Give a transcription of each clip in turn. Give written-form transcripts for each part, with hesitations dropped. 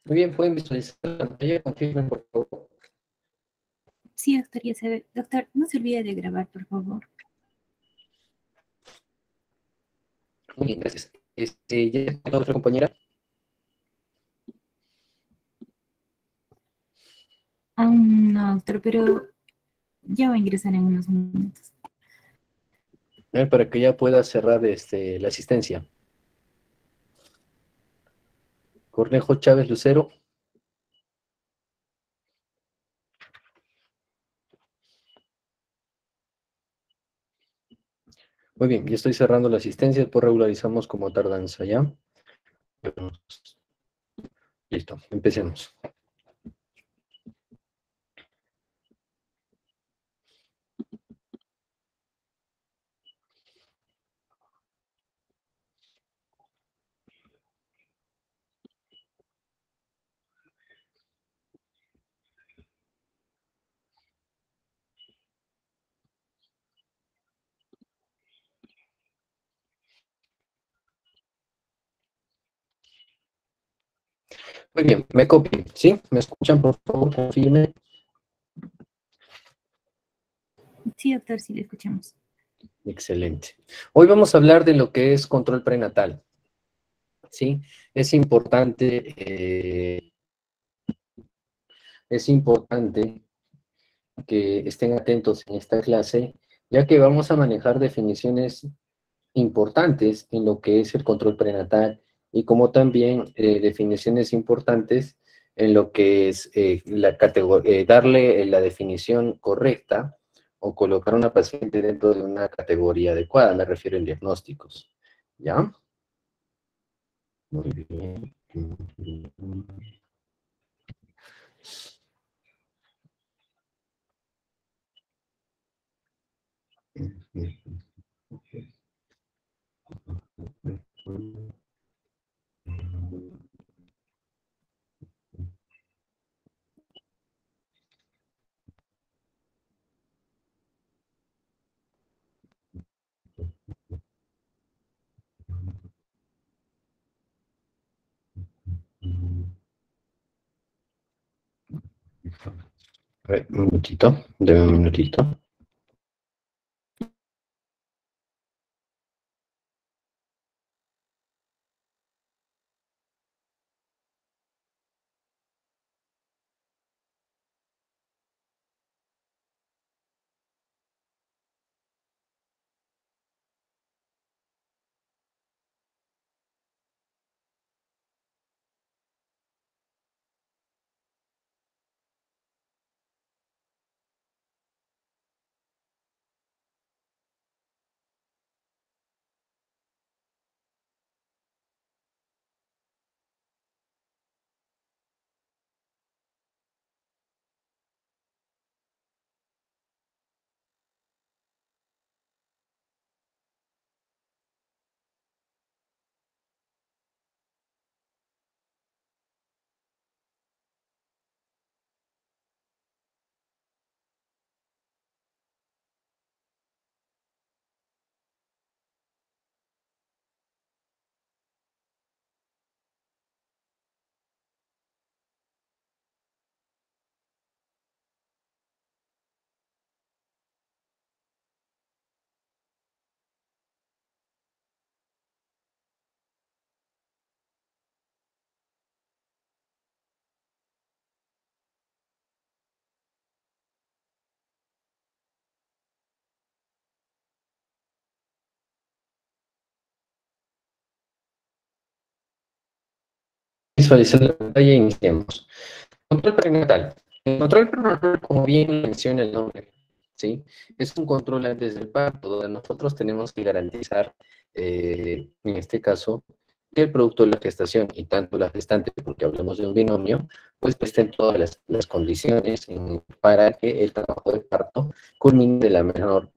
Muy bien, pueden visualizar la pantalla, confirmen por favor. Sí, doctor, ya se ve. Doctor, no se olvide de grabar, por favor. Muy bien, gracias. ¿Ya está la otra compañera? Aún no, doctor, pero ya va a ingresar en unos minutos. Para que ya pueda cerrar la asistencia. Cornejo Chávez Lucero. Muy bien, ya estoy cerrando la asistencia, después regularizamos como tardanza, ¿ya? Listo, empecemos. Muy bien, me copio, ¿sí? ¿Me escuchan, por favor? Confirme. Sí, doctor, sí, le escuchamos. Excelente. Hoy vamos a hablar de lo que es control prenatal, ¿sí? Es importante, es importante que estén atentos en esta clase, ya que vamos a manejar definiciones importantes en lo que es el control prenatal y como también definiciones importantes en lo que es darle la definición correcta o colocar a una paciente dentro de una categoría adecuada, me refiero en diagnósticos. ¿Ya? Muy bien. A ver, un minutito, deme un minutito. Visualizar la pantalla e iniciemos. Control prenatal. El control prenatal, como bien menciona el nombre, ¿sí? Es un control antes del parto, donde nosotros tenemos que garantizar, en este caso, que el producto de la gestación y tanto la gestante, porque hablamos de un binomio, pues estén todas las condiciones para que el trabajo de parto culmine de la mejor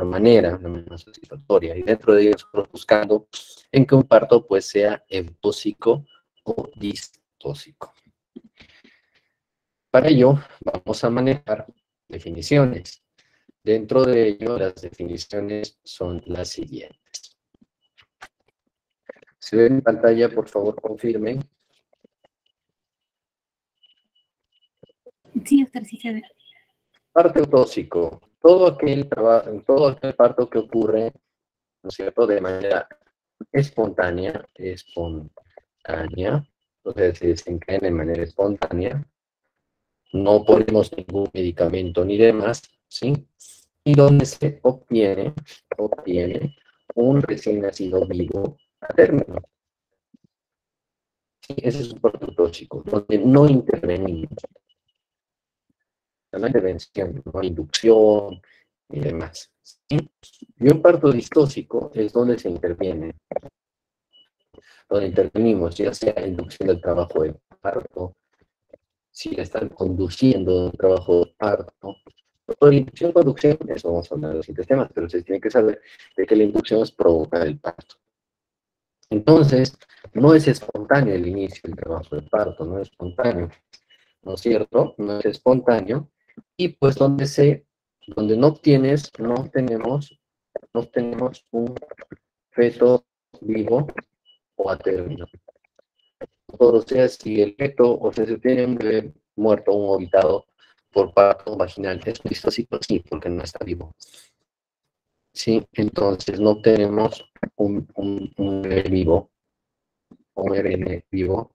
manera, de la mejor satisfactoria. Y dentro de ello, nosotros buscando en que un parto pues sea eutóxico o distóxico. Para ello, vamos a manejar definiciones. Dentro de ello, las definiciones son las siguientes. Si ven en pantalla, por favor, confirmen. doctor, sí se ve. Parto tóxico, todo aquel parto que ocurre, ¿no es cierto?, de manera espontánea, o sea, se desencadena de manera espontánea, no ponemos ningún medicamento ni demás, ¿sí? Y donde se obtiene un recién nacido vivo a término. Sí, ese es un parto tóxico, donde no intervenimos. No hay intervención, no hay inducción y demás. ¿Sí? Y un parto distóxico es donde se interviene, donde intervenimos, ya sea inducción del trabajo de parto, si la están conduciendo un trabajo de parto. Por inducción, conducción, eso vamos a hablar de los siguientes temas, pero se tiene que saber de que la inducción es provocar el parto. Entonces, no es espontáneo el inicio del trabajo de parto, no es espontáneo, ¿no es cierto? No es espontáneo, y pues donde no tenemos un feto vivo o a término. O sea, si el feto, o sea, si tiene un bebé muerto o habitado por parto vaginal, es distóxico, sí, porque no está vivo. Sí, entonces no tenemos un bebé vivo, un bebé vivo,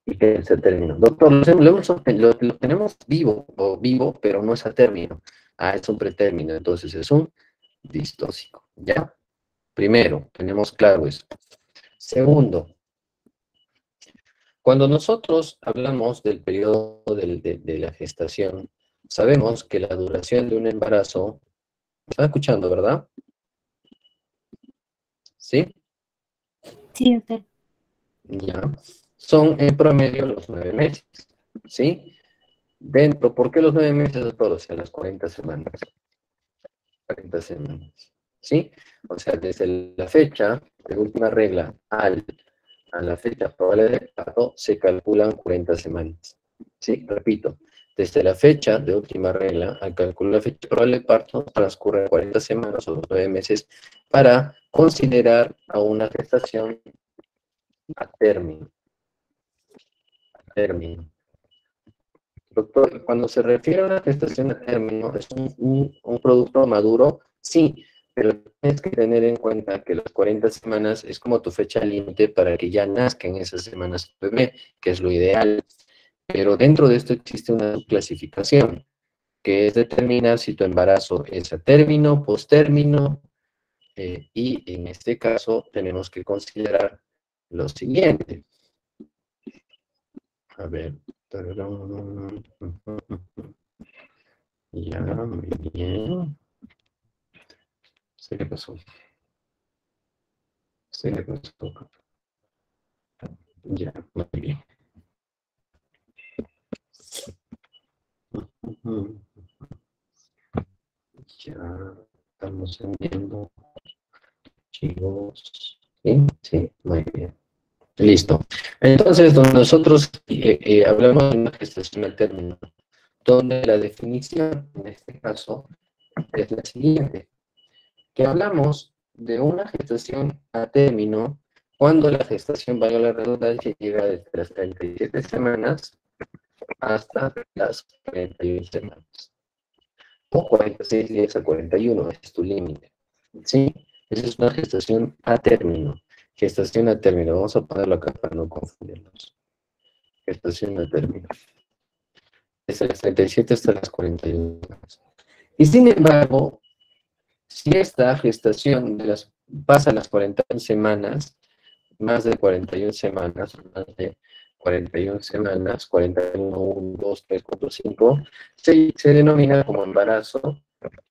y que es a término. Doctor, lo tenemos vivo, pero no es a término. Ah, es un pretérmino, entonces es un distóxico, ¿ya? Primero, tenemos claro eso. Segundo, cuando nosotros hablamos del periodo de la gestación, sabemos que la duración de un embarazo, ¿me están escuchando, verdad? ¿Sí? Sí, doctor. Ya. Son en promedio los 9 meses, ¿sí? ¿Por qué los 9 meses, doctor? O sea, las 40 semanas. 40 semanas, ¿sí? O sea, desde la fecha de última regla a la fecha probable de parto se calculan 40 semanas, ¿sí? Repito, desde la fecha de última regla al calcular la fecha probable de parto transcurren 40 semanas o 9 meses para considerar a una gestación a término. Doctor, cuando se refiere a una gestación a término, ¿es un producto maduro? Sí, pero tienes que tener en cuenta que las 40 semanas es como tu fecha límite para que ya nazca en esas semanas tu bebé, que es lo ideal. Pero dentro de esto existe una clasificación, que es determinar si tu embarazo es a término, postérmino, y en este caso tenemos que considerar lo siguiente. A ver. Ya, muy bien. Se le pasó. Se le pasó. Ya, muy bien. Ya estamos enviando archivos. Sí, sí, muy bien. Listo. Entonces, donde nosotros hablamos de una gestación al término, donde la definición, en este caso, es la siguiente, que hablamos de una gestación a término cuando la gestación, valga la redundancia, llega desde las 37 semanas hasta las 41 semanas. O 46 días a 41, ese es tu límite. ¿Sí? Esa es una gestación a término. Gestación a término. Vamos a ponerlo acá para no confundirnos. Gestación a término. Desde las 37 hasta las 41 semanas. Y sin embargo, si esta gestación pasa las 41 semanas, más de 41 semanas, 41, 1, 2, 3, 4, 5, se denomina como embarazo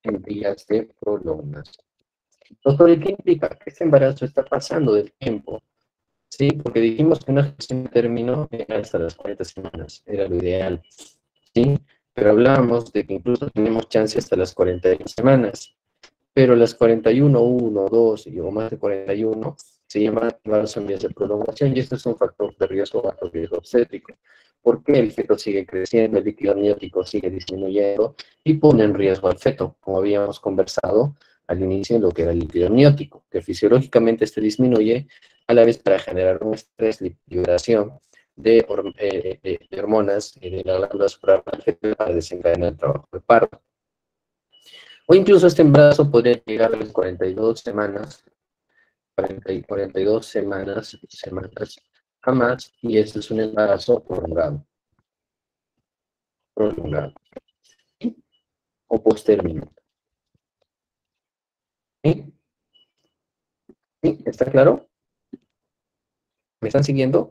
en vías de prolongación. Doctor, ¿qué implica? Que este embarazo está pasando del tiempo, ¿sí? Porque dijimos que una gestación de término era hasta las 40 semanas, era lo ideal, ¿sí? Pero hablábamos de que incluso tenemos chance hasta las 41 semanas. Pero las 41, 1, 2 o más de 41 se llaman embarazo en vías de prolongación y esto es un factor de riesgo bajo riesgo obstétrico. Porque el feto sigue creciendo, el líquido amniótico sigue disminuyendo y pone en riesgo al feto, como habíamos conversado al inicio en lo que era el líquido amniótico, que fisiológicamente disminuye a la vez para generar un estrés, liberación, de hormonas de la glándula suprarrenal fetal para desencadenar el trabajo de parto. O incluso este embarazo podría llegar a las 42 semanas, 42 semanas a más, y este es un embarazo prolongado, ¿sí? O postérmino. ¿Sí? ¿Sí? ¿Está claro? ¿Me están siguiendo?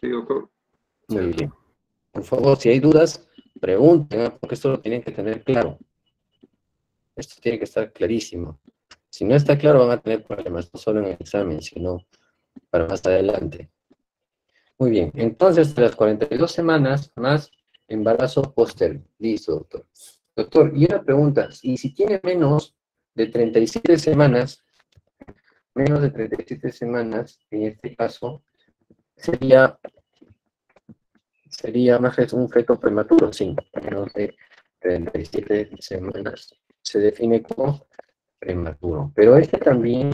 Sí, doctor. Muy bien. Por favor, si hay dudas, pregunten, ¿eh? Porque esto lo tienen que tener claro. Esto tiene que estar clarísimo. Si no está claro, van a tener problemas, no solo en el examen, sino para más adelante. Muy bien, entonces, las 42 semanas más embarazo postérmino. Listo, doctor. Doctor, y una pregunta, y si tiene menos de 37 semanas, en este caso, sería más un feto prematuro, sí, menos de 37 semanas se define como prematuro, pero este también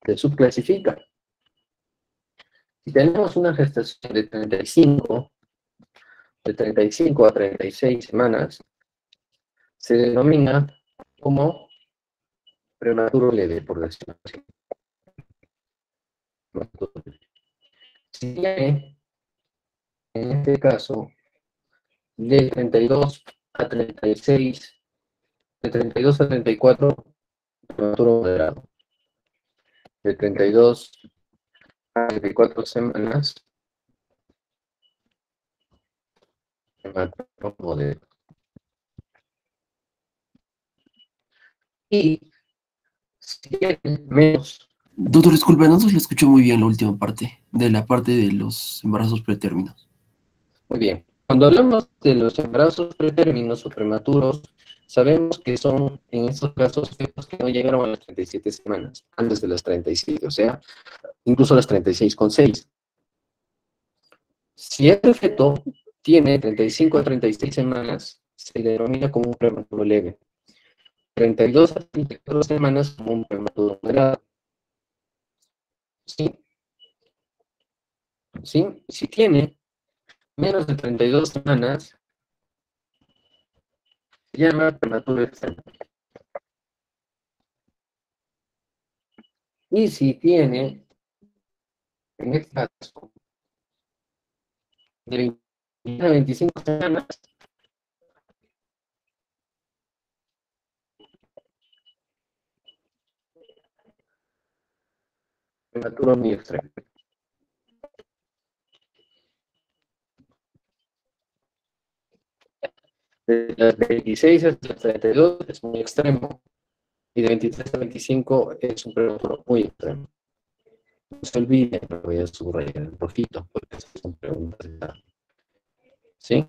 se subclasifica. Si tenemos una gestación de 35 a 36 semanas, se denomina como prematuro leve, por decirlo así. Si tiene, en este caso, de 32 a 36, de 32 a 34, prematuro moderado. De 32 a 34 semanas, prematuro moderado. Y si tiene menos. Doctor, disculpe, no se le escuchó muy bien la última parte, de la parte de los embarazos pretérminos. Muy bien. Cuando hablamos de los embarazos pretérminos o prematuros, sabemos que son, en estos casos, fetos que no llegaron a las 37 semanas, antes de las 37, o sea, incluso las 36,6. Si este feto tiene 35 a 36 semanas, se le denomina como un prematuro leve. 32 a 34 semanas como un prematuro moderado. ¿Sí? ¿Sí? Si tiene menos de 32 semanas, se llama prematuro extremo. Y si tiene, en este caso, de 20 a 25 semanas, prematuro muy extremo. De las 26 hasta las 32 es muy extremo, y de 23 a 25 es un prematuro muy extremo. No se olviden, lo voy a subrayar un poquito, porque esas son preguntas. ¿Sí?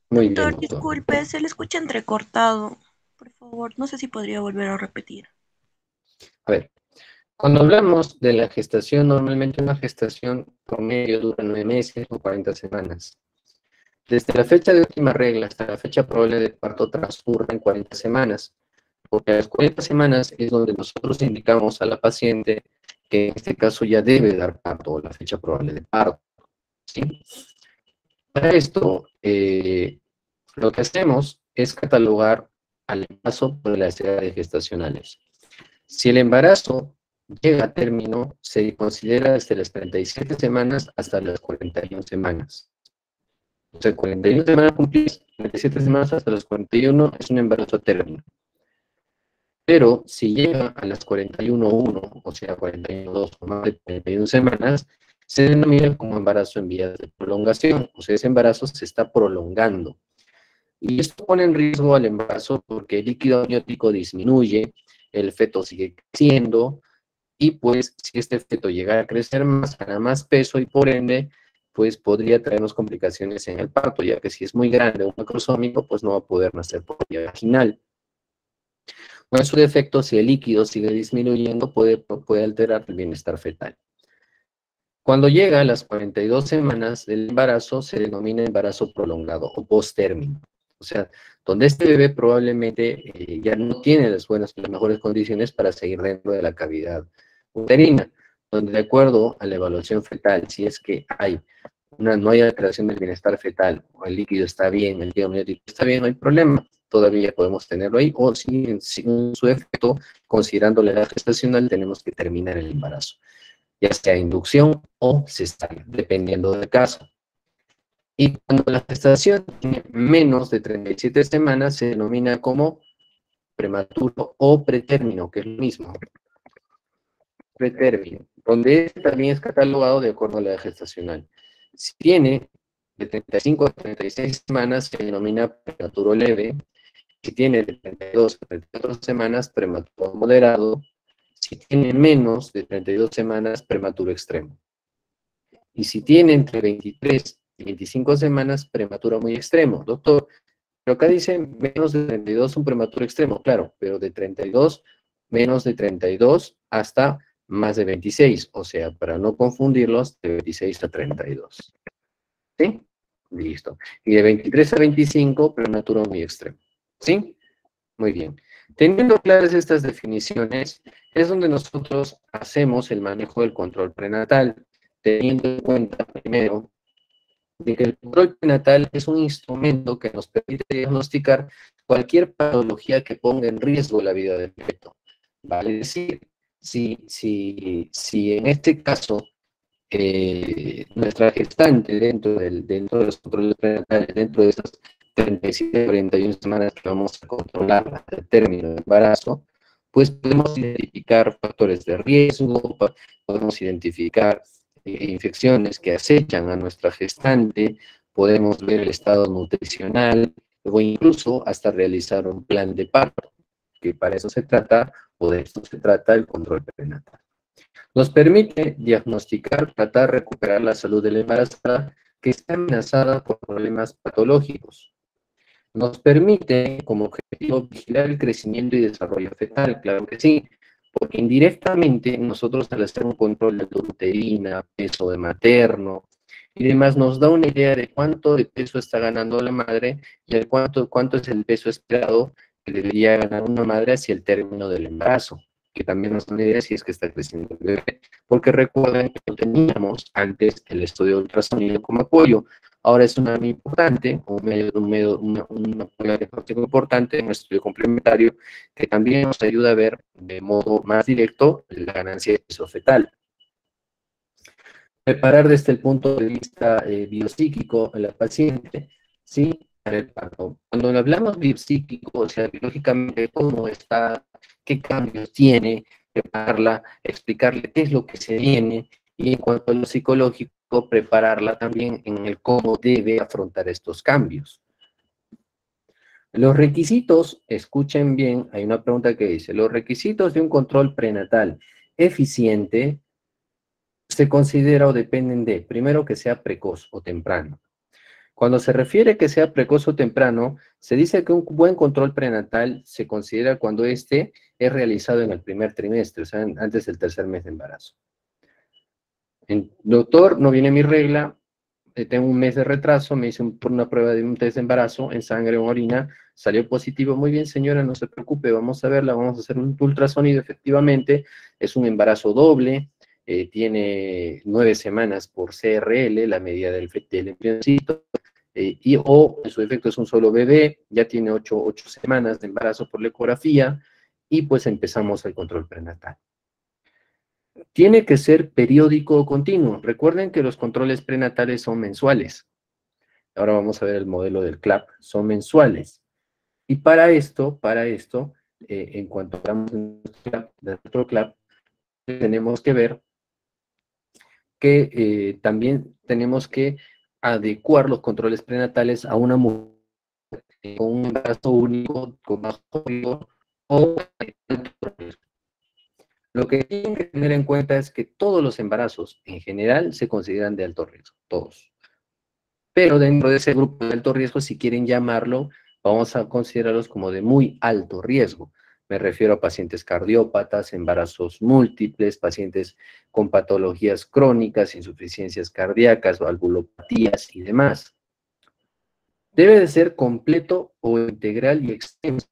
Muy bien, Doctor, doctor. disculpe, se le escucha entrecortado. Por favor, no sé si podría volver a repetir. A ver, cuando hablamos de la gestación, normalmente una gestación promedio dura 9 meses o 40 semanas. Desde la fecha de última regla hasta la fecha probable de parto transcurren 40 semanas, porque a las 40 semanas es donde nosotros indicamos a la paciente que en este caso ya debe dar parto o la fecha probable de parto. ¿Sí? Para esto, lo que hacemos es catalogar al embarazo por las edades gestacionales. Si el embarazo llega a término, se considera desde las 37 semanas hasta las 41 semanas. O sea, 41 semanas cumplidas, 37 semanas hasta las 41 es un embarazo a término. Pero si llega a las 41,1, o sea, 41,2 o más de 41 semanas, se denomina como embarazo en vías de prolongación. O sea, ese embarazo se está prolongando. Y esto pone en riesgo al embarazo porque el líquido amniótico disminuye, el feto sigue creciendo, y pues si este feto llega a crecer más, gana más peso y por ende, pues podría traernos complicaciones en el parto, ya que si es muy grande o macrosómico, pues no va a poder nacer por vía vaginal. O en su defecto, si el líquido sigue disminuyendo, puede alterar el bienestar fetal. Cuando llega a las 42 semanas del embarazo, se denomina embarazo prolongado o postérmino. O sea, donde este bebé probablemente ya no tiene las mejores condiciones para seguir dentro de la cavidad uterina. donde de acuerdo a la evaluación fetal, si es que no hay alteración del bienestar fetal, o el líquido está bien, el líquido amniótico está bien, no hay problema, todavía podemos tenerlo ahí, o si en su efecto, considerando la edad gestacional, tenemos que terminar el embarazo, ya sea inducción o cesárea, dependiendo del caso. Y cuando la gestación tiene menos de 37 semanas, se denomina como prematuro o pretérmino, que es lo mismo. Pretérmino, donde este también es catalogado de acuerdo a la edad gestacional. Si tiene de 35 a 36 semanas, se denomina prematuro leve. Si tiene de 32 a 34 semanas, prematuro moderado. Si tiene menos de 32 semanas, prematuro extremo. Y si tiene entre 23 y 25 semanas, prematuro muy extremo. Doctor, pero acá dice menos de 32 un prematuro extremo, claro, pero de 32, menos de 32 hasta más de 26, o sea, para no confundirlos, de 26 a 32. ¿Sí? Listo. Y de 23 a 25, prematuro muy extremo. ¿Sí? Muy bien. Teniendo claras estas definiciones, es donde nosotros hacemos el manejo del control prenatal, teniendo en cuenta primero de que el control prenatal es un instrumento que nos permite diagnosticar cualquier patología que ponga en riesgo la vida del feto. Vale decir, si en este caso nuestra gestante dentro de los controles prenatales, dentro de esas 37, 41 semanas que vamos a controlar hasta el término del embarazo, pues podemos identificar factores de riesgo, podemos identificar infecciones que acechan a nuestra gestante, podemos ver el estado nutricional o incluso hasta realizar un plan de parto, que para eso se trata, o de esto se trata el control prenatal. Nos permite diagnosticar, tratar de recuperar la salud de la embarazada que está amenazada por problemas patológicos. Nos permite, como objetivo, vigilar el crecimiento y desarrollo fetal, claro que sí, porque indirectamente nosotros al hacer un control de altura uterina, peso de materno y demás, nos da una idea de cuánto de peso está ganando la madre y de cuánto es el peso esperado que debería ganar una madre hacia el término del embarazo, que también nos da una idea si es que está creciendo el bebé, porque recuerden que no teníamos antes el estudio de ultrasonido como apoyo. Ahora es una muy importante, un apoyo diagnóstico importante, un estudio complementario que también nos ayuda a ver de modo más directo la ganancia de peso fetal. Preparar desde el punto de vista biopsíquico a la paciente, ¿sí? Para el parto. Cuando hablamos biopsíquico, o sea, biológicamente cómo está, qué cambios tiene, prepararla, explicarle qué es lo que se viene, y en cuanto a lo psicológico, prepararla también en el cómo debe afrontar estos cambios. Los requisitos, escuchen bien, hay una pregunta que dice, los requisitos de un control prenatal eficiente se considera o dependen de, primero, que sea precoz o temprano. Cuando se refiere que sea precoz o temprano, se dice que un buen control prenatal se considera cuando este es realizado en el primer trimestre, o sea, antes del tercer mes de embarazo. Doctor, no viene mi regla, tengo un mes de retraso, me hice una prueba de un test de embarazo en sangre o orina, salió positivo. Muy bien, señora, no se preocupe, vamos a verla, vamos a hacer un ultrasonido, efectivamente, es un embarazo doble, tiene 9 semanas por CRL, la medida del embrioncito, o en su efecto es un solo bebé, ya tiene 8 semanas de embarazo por la ecografía, y pues empezamos el control prenatal. Tiene que ser periódico o continuo. Recuerden que los controles prenatales son mensuales. Ahora vamos a ver el modelo del CLAP. Son mensuales. Y para esto, en cuanto hablamos de nuestro CLAP, tenemos que ver que también tenemos que adecuar los controles prenatales a una mujer con un embarazo único, con bajo riesgo o alto riesgo. Lo que tienen que tener en cuenta es que todos los embarazos en general se consideran de alto riesgo, todos. Pero dentro de ese grupo de alto riesgo, si quieren llamarlo, vamos a considerarlos como de muy alto riesgo. Me refiero a pacientes cardiópatas, embarazos múltiples, pacientes con patologías crónicas, insuficiencias cardíacas, valvulopatías y demás. Debe de ser completo o integral y extenso.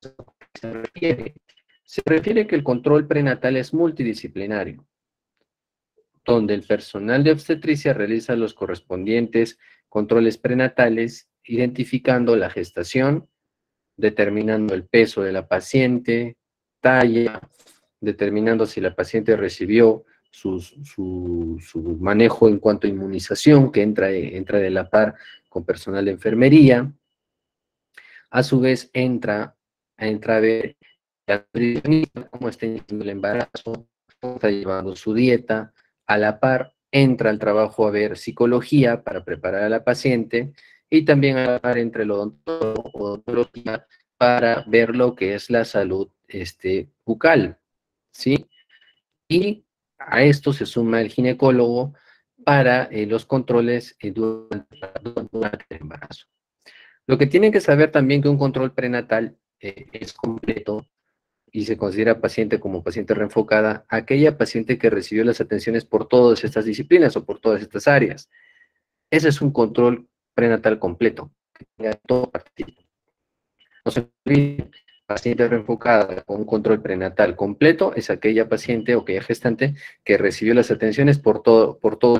Se refiere que el control prenatal es multidisciplinario. donde el personal de obstetricia realiza los correspondientes controles prenatales, identificando la gestación, determinando el peso de la paciente, talla, determinando si la paciente recibió su manejo en cuanto a inmunización, que entra de la par con personal de enfermería. A su vez entra a ver la nutricionista, cómo está iniciando el embarazo, cómo está llevando su dieta. A la par entra al trabajo a ver psicología para preparar a la paciente, y también a la par entre el odontólogo, odontología, para ver lo que es la salud bucal, ¿sí? Y a esto se suma el ginecólogo para los controles durante el embarazo. Lo que tienen que saber también que un control prenatal es completo y se considera paciente como paciente reenfocada aquella paciente que recibió las atenciones por todas estas disciplinas o por todas estas áreas. Ese es un control prenatal completo, que tenga todo partido. No se olvide, paciente reenfocada con un control prenatal completo es aquella paciente o aquella gestante que recibió las atenciones por todos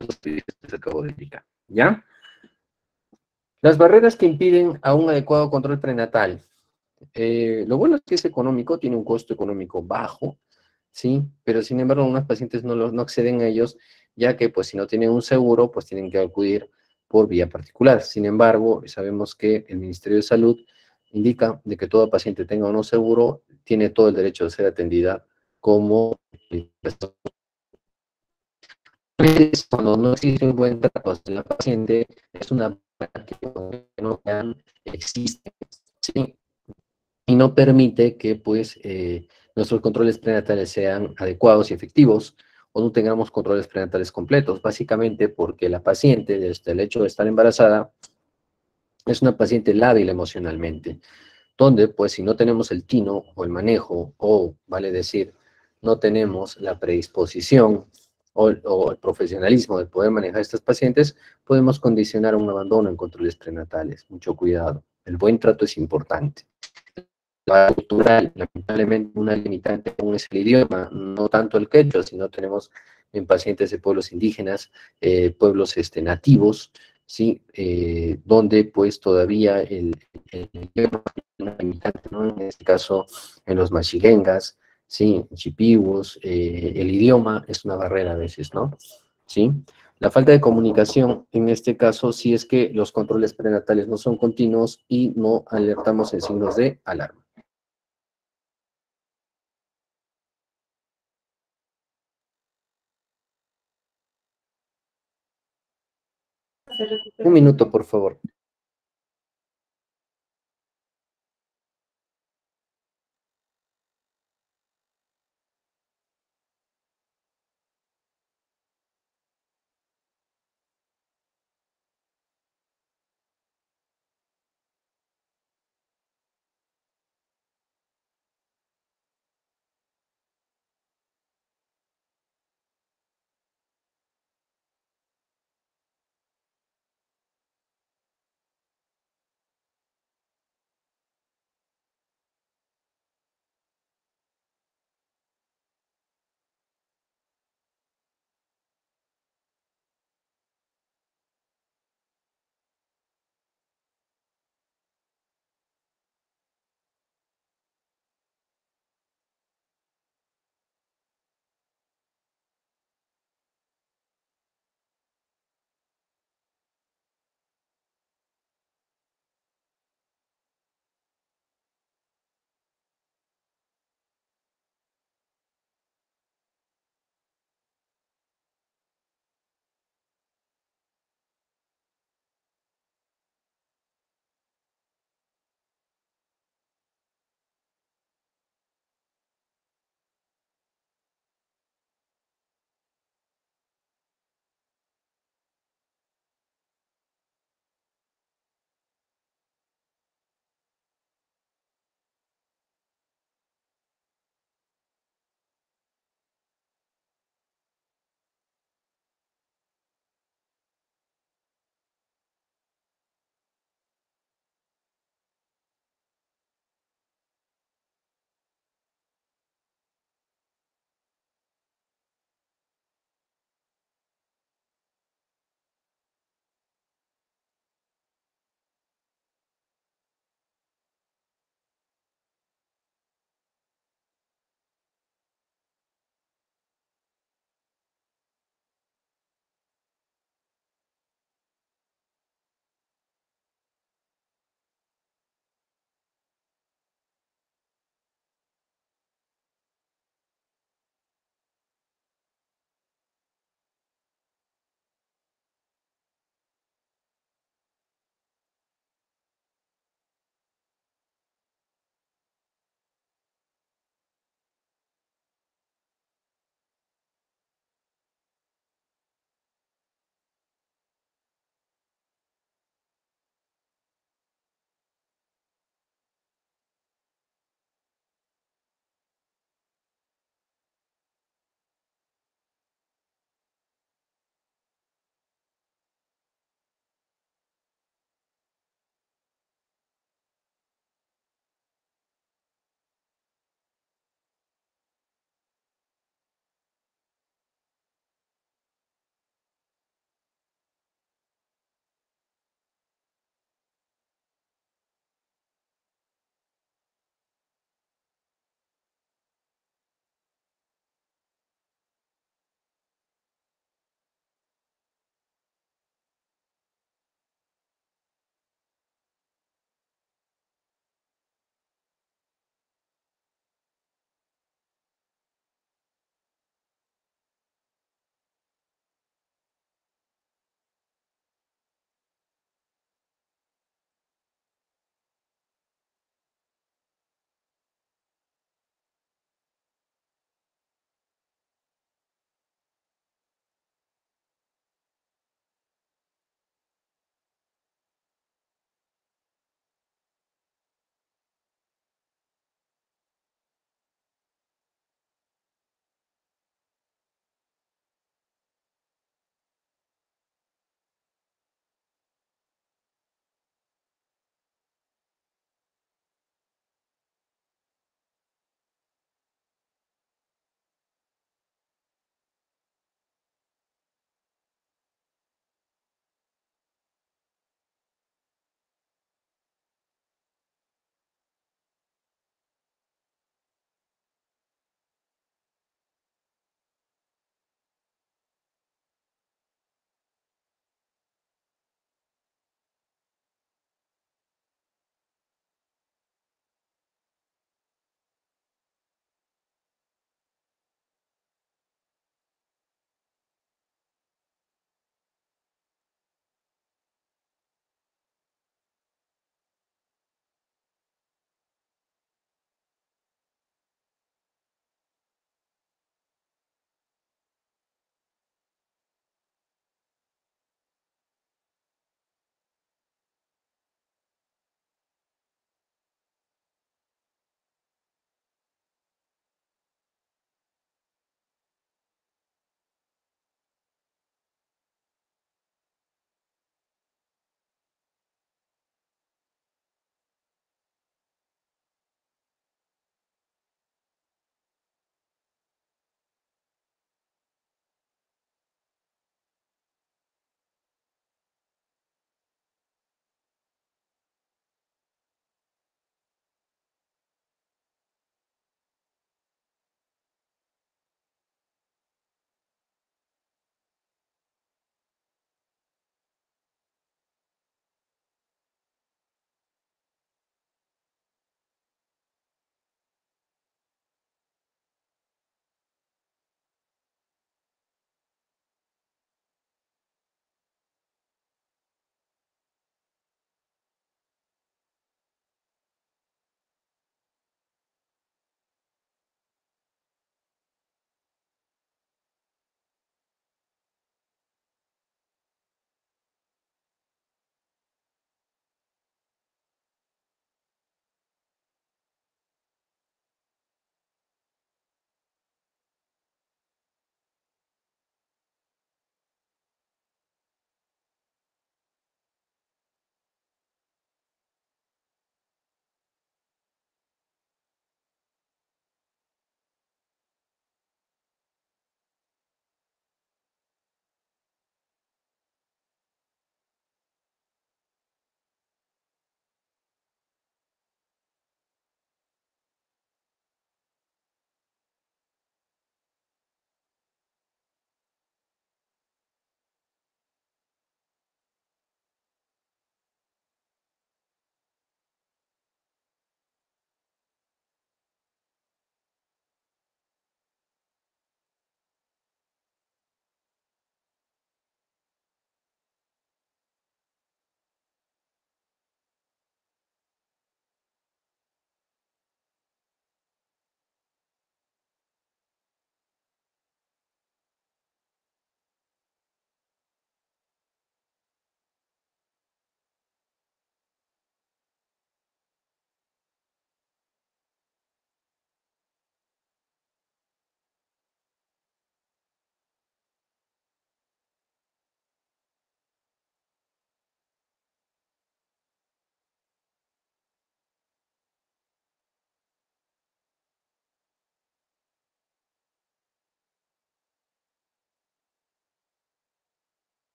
los servicios que se acabó de indicar. ¿Ya? Las barreras que impiden a un adecuado control prenatal. Lo bueno es que es económico, tiene un costo económico bajo, ¿sí? Pero sin embargo, unos pacientes no acceden a ellos, ya que pues si no tienen un seguro, pues tienen que acudir por vía particular. Sin embargo, sabemos que el Ministerio de Salud indica de que todo paciente tenga o no seguro, tiene todo el derecho de ser atendida como cuando no existe un buen trato hacia la paciente, es una práctica que no existe, ¿sí? Y no permite que pues nuestros controles prenatales sean adecuados y efectivos, o no tengamos controles prenatales completos, básicamente porque la paciente, desde el hecho de estar embarazada, es una paciente lábil emocionalmente, donde pues si no tenemos el tino o el manejo, o vale decir, no tenemos la predisposición o el profesionalismo de poder manejar a estas pacientes, podemos condicionar a un abandono en controles prenatales. Mucho cuidado, el buen trato es importante. La cultural, lamentablemente, una limitante aún es el idioma, no tanto el quechua, sino tenemos en pacientes de pueblos indígenas, pueblos nativos, ¿sí? Donde pues todavía el idioma es una limitante, ¿no? En este caso, en los machiguengas, ¿sí? Chipihuos, el idioma es una barrera a veces, ¿no? ¿Sí? La falta de comunicación, en este caso, sí es que los controles prenatales no son continuos y no alertamos en signos de alarma. Un minuto, por favor.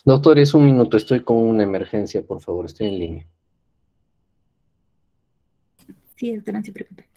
Doctores, un minuto, estoy con una emergencia, por favor, estoy en línea. Sí, doctora, no se preocupe.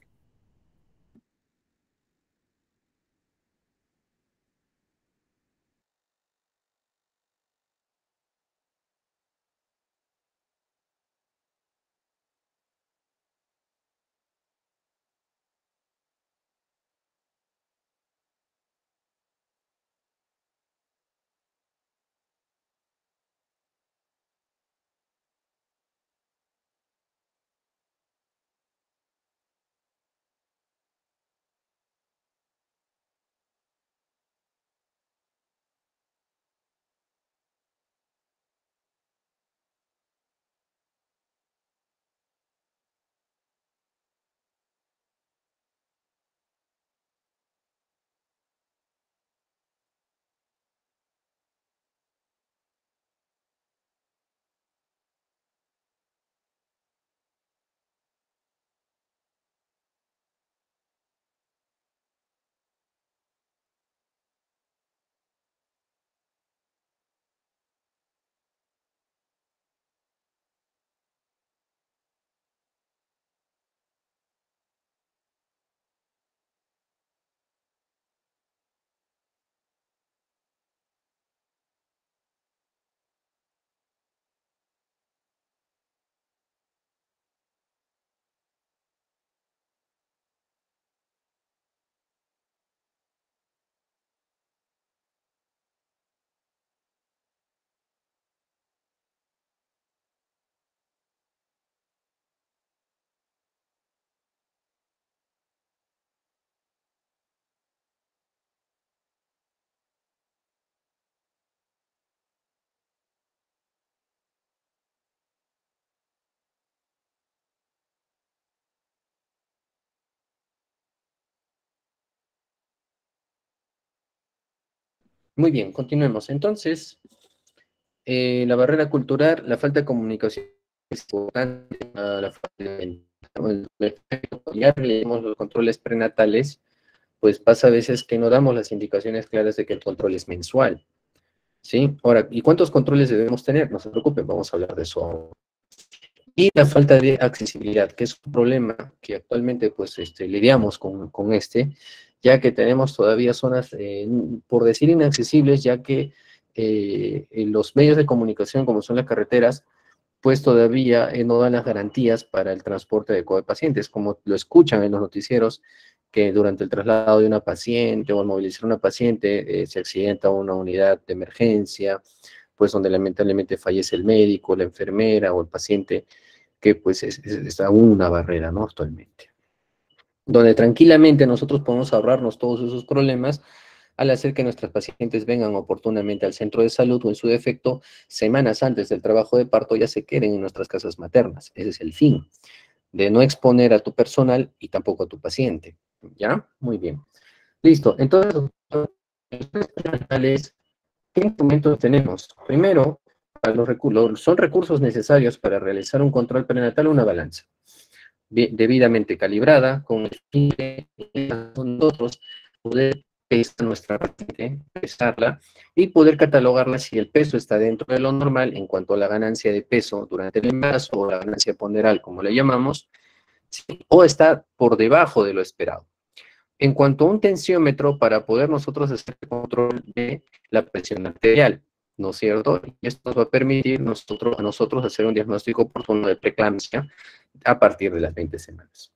Muy bien, continuemos. Entonces, la barrera cultural, la falta de comunicación es importante, la falta de ya leemos los controles prenatales, pues pasa a veces que no damos las indicaciones claras de que el control es mensual, ¿sí? Ahora, ¿y cuántos controles debemos tener? No se preocupen, vamos a hablar de eso. Y la falta de accesibilidad, que es un problema que actualmente pues lidiamos con ya que tenemos todavía zonas, por decir inaccesibles, ya que en los medios de comunicación, como son las carreteras, pues todavía no dan las garantías para el transporte adecuado de pacientes, como lo escuchan en los noticieros, que durante el traslado de una paciente o al movilizar a una paciente se accidenta una unidad de emergencia, pues donde lamentablemente fallece el médico, la enfermera o el paciente, que pues es aún una barrera, ¿no? Actualmente. Donde tranquilamente nosotros podemos ahorrarnos todos esos problemas al hacer que nuestras pacientes vengan oportunamente al centro de salud o en su defecto, semanas antes del trabajo de parto, ya se queden en nuestras casas maternas. Ese es el fin, de no exponer a tu personal y tampoco a tu paciente. ¿Ya? Muy bien. Listo. Entonces, ¿qué instrumentos tenemos? Primero, son recursos necesarios para realizar un control prenatal, una balanza debidamente calibrada, con el fin de nosotros poder pesar nuestra paciente, pesarla y poder catalogarla si el peso está dentro de lo normal en cuanto a la ganancia de peso durante el embarazo o la ganancia ponderal, como le llamamos, ¿sí? O está por debajo de lo esperado. En cuanto a un tensiómetro, para poder nosotros hacer el control de la presión arterial, ¿no es cierto? Y esto nos va a permitir a nosotros hacer un diagnóstico oportuno de preeclampsia a partir de las 20 semanas.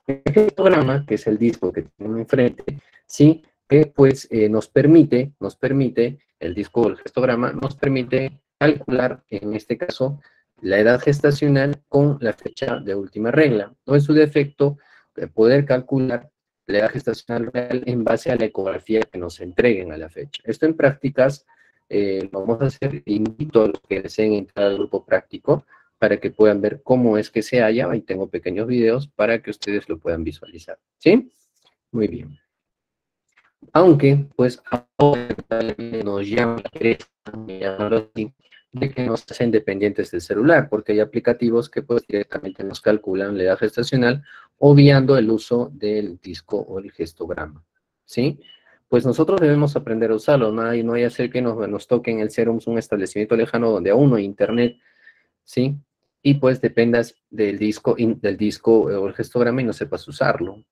El histograma, que es el disco que tenemos enfrente, sí, que pues nos permite, el disco del histograma, nos permite calcular, en este caso, la edad gestacional con la fecha de última regla, o en su defecto, poder calcular la edad gestacional real en base a la ecografía que nos entreguen a la fecha. Esto en prácticas lo vamos a hacer, invito a los que deseen entrar al grupo práctico para que puedan ver cómo es que se halla, y tengo pequeños videos para que ustedes lo puedan visualizar, ¿sí? Muy bien. Aunque, pues, ahora nos llama la pereza, de que nos hacen dependientes del celular, porque hay aplicativos que pues directamente nos calculan la edad gestacional, obviando el uso del disco o el histograma, ¿sí? pues nosotros debemos aprender a usarlo, no hay que hacer que nos toque en el Serums un establecimiento lejano donde aún no hay internet, ¿sí? Y pues dependas del disco o el histograma y no sepas usarlo.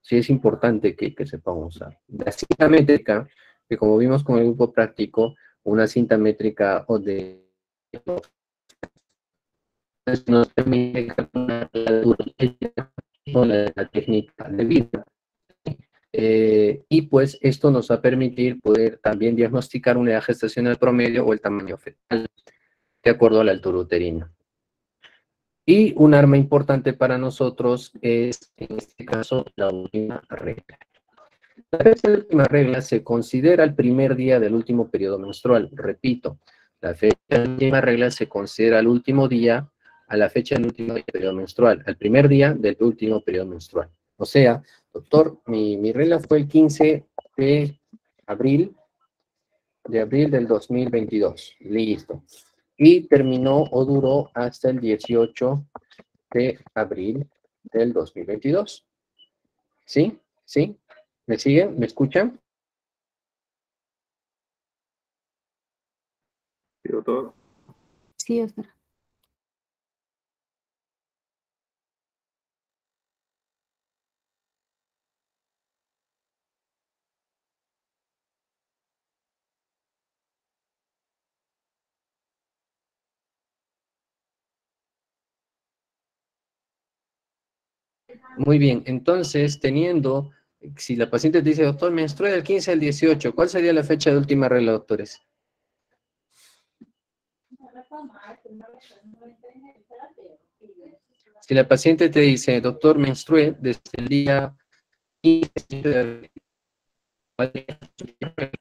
Sí es importante que sepamos usar. La cinta métrica, que como vimos con el grupo práctico, una cinta métrica o de nos permite calcular la duración o la técnica de vida. Y pues esto nos va a permitir poder también diagnosticar una edad gestacional promedio o el tamaño fetal, de acuerdo a la altura uterina. Y un arma importante para nosotros es, en este caso, la última regla. La fecha de última regla se considera el primer día del último periodo menstrual. Repito, la fecha de última regla se considera el último día a la fecha del último periodo menstrual, al primer día del último periodo menstrual. O sea, doctor, mi regla fue el 15 de abril del 2022. Listo. Y terminó o duró hasta el 18 de abril del 2022. ¿Sí? ¿Sí? ¿Me siguen? ¿Me escuchan? Sí, doctor. Sí, doctor. Muy bien, entonces, si la paciente te dice, doctor, menstrué del 15 al 18, ¿cuál sería la fecha de última regla, doctores? Si la paciente te dice, doctor, menstrué desde el día 15 de abril, ¿cuál es la última regla?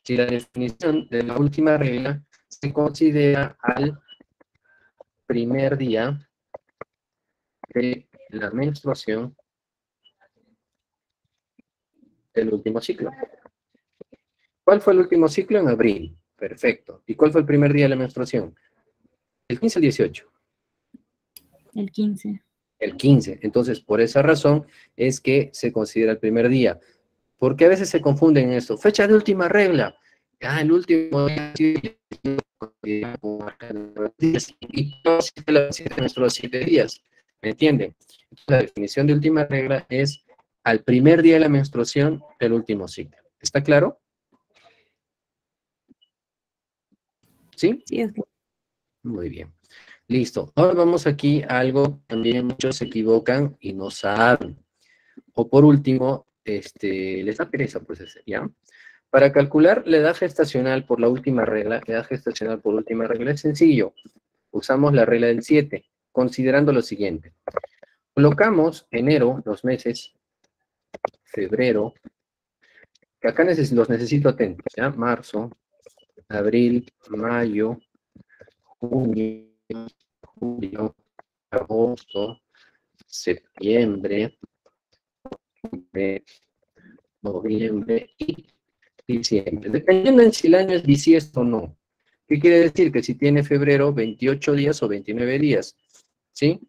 Si la definición de la última regla se considera al primer día de la menstruación del último ciclo. ¿Cuál fue el último ciclo? En abril. Perfecto. ¿Y cuál fue el primer día de la menstruación? ¿El 15 o el 18? El 15. El 15. Entonces, por esa razón es que se considera el primer día. Porque a veces se confunden esto. Fecha de última regla. Ah, el último día. Y todos nuestros 7 días. ¿Me entienden? La definición de última regla es al primer día de la menstruación del último ciclo. ¿Está claro? ¿Sí? Sí, doctor. Muy bien. Listo. Ahora vamos aquí a algo que también muchos se equivocan y no saben. O por último, les da pereza, pues, ¿ya? Para calcular la edad gestacional por la última regla, edad gestacional por última regla es sencillo. Usamos la regla del 7, considerando lo siguiente. Colocamos enero, los meses, febrero, que acá los necesito atentos, ¿ya? Marzo, abril, mayo, junio, julio, agosto, septiembre, noviembre y diciembre. Dependiendo de si el año es bisiesto o no. ¿Qué quiere decir? Que si tiene febrero, 28 días o 29 días. ¿Sí?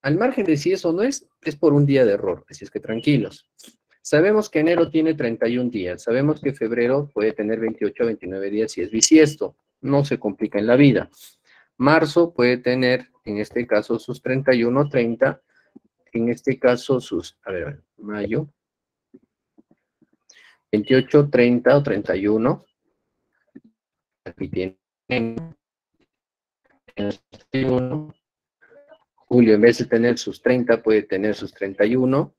Al margen de si eso no es por un día de error. Así es que tranquilos. Sabemos que enero tiene 31 días. Sabemos que febrero puede tener 28 o 29 días si es bisiesto. No se complica en la vida. Marzo puede tener, en este caso, sus 31 o 30. En este caso, mayo, 28, 30 o 31. Aquí tienen 31. Julio, en vez de tener sus 30, puede tener sus 31.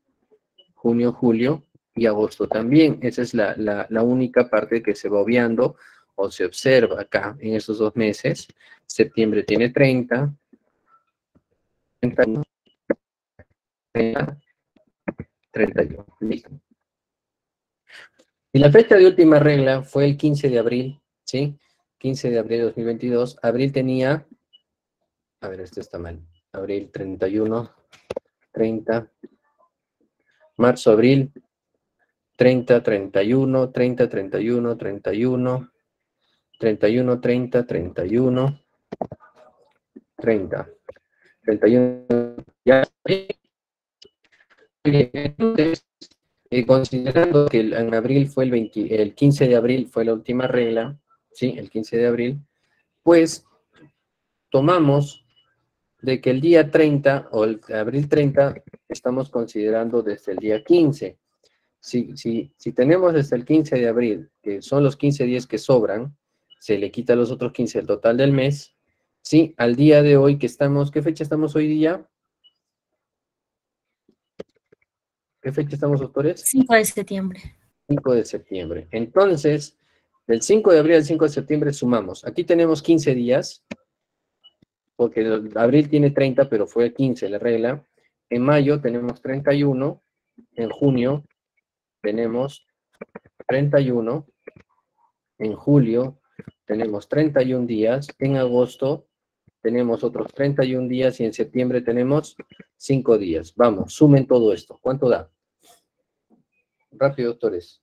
Junio, julio y agosto también. Esa es la única parte que se va obviando o se observa acá en estos 2 meses. Septiembre tiene 30. 31. 30, 31. Listo. Y la fecha de última regla fue el 15 de abril, ¿sí? 15 de abril de 2022. Abril tenía, esto está mal. Abril 31, 30. Marzo, abril 30, 31, 30, 31, 31, 31, 30, 31, 30, 31. Ya. Entonces, Considerando que en abril fue el 15 de abril fue la última regla, ¿sí? El 15 de abril, pues tomamos de que el día 30 o el abril 30 estamos considerando desde el día 15. Si tenemos desde el 15 de abril, que son los 15 días que sobran, se le quita los otros 15 el total del mes, ¿sí? Al día de hoy que estamos, ¿qué fecha estamos hoy día? ¿Qué fecha estamos, doctores? 5 de septiembre. 5 de septiembre. Entonces, del 5 de abril al 5 de septiembre sumamos. Aquí tenemos 15 días, porque abril tiene 30, pero fue 15 la regla. En mayo tenemos 31, en junio tenemos 31, en julio tenemos 31 días, en agosto tenemos otros 31 días y en septiembre tenemos 5 días. Vamos, sumen todo esto. ¿Cuánto da? Rápido, doctores.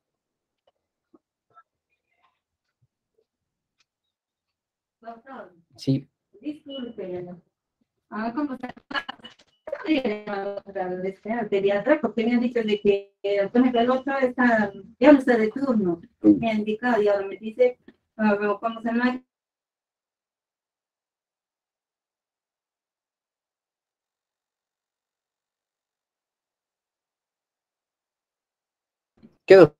Doctor, Sí, disculpe. ¿Cómo está? Al pediatra, porque me han dicho de que, por ejemplo, el otro está, ya no está de turno. Me han indicado y ahora me dice, ¿cómo se llama? quedó.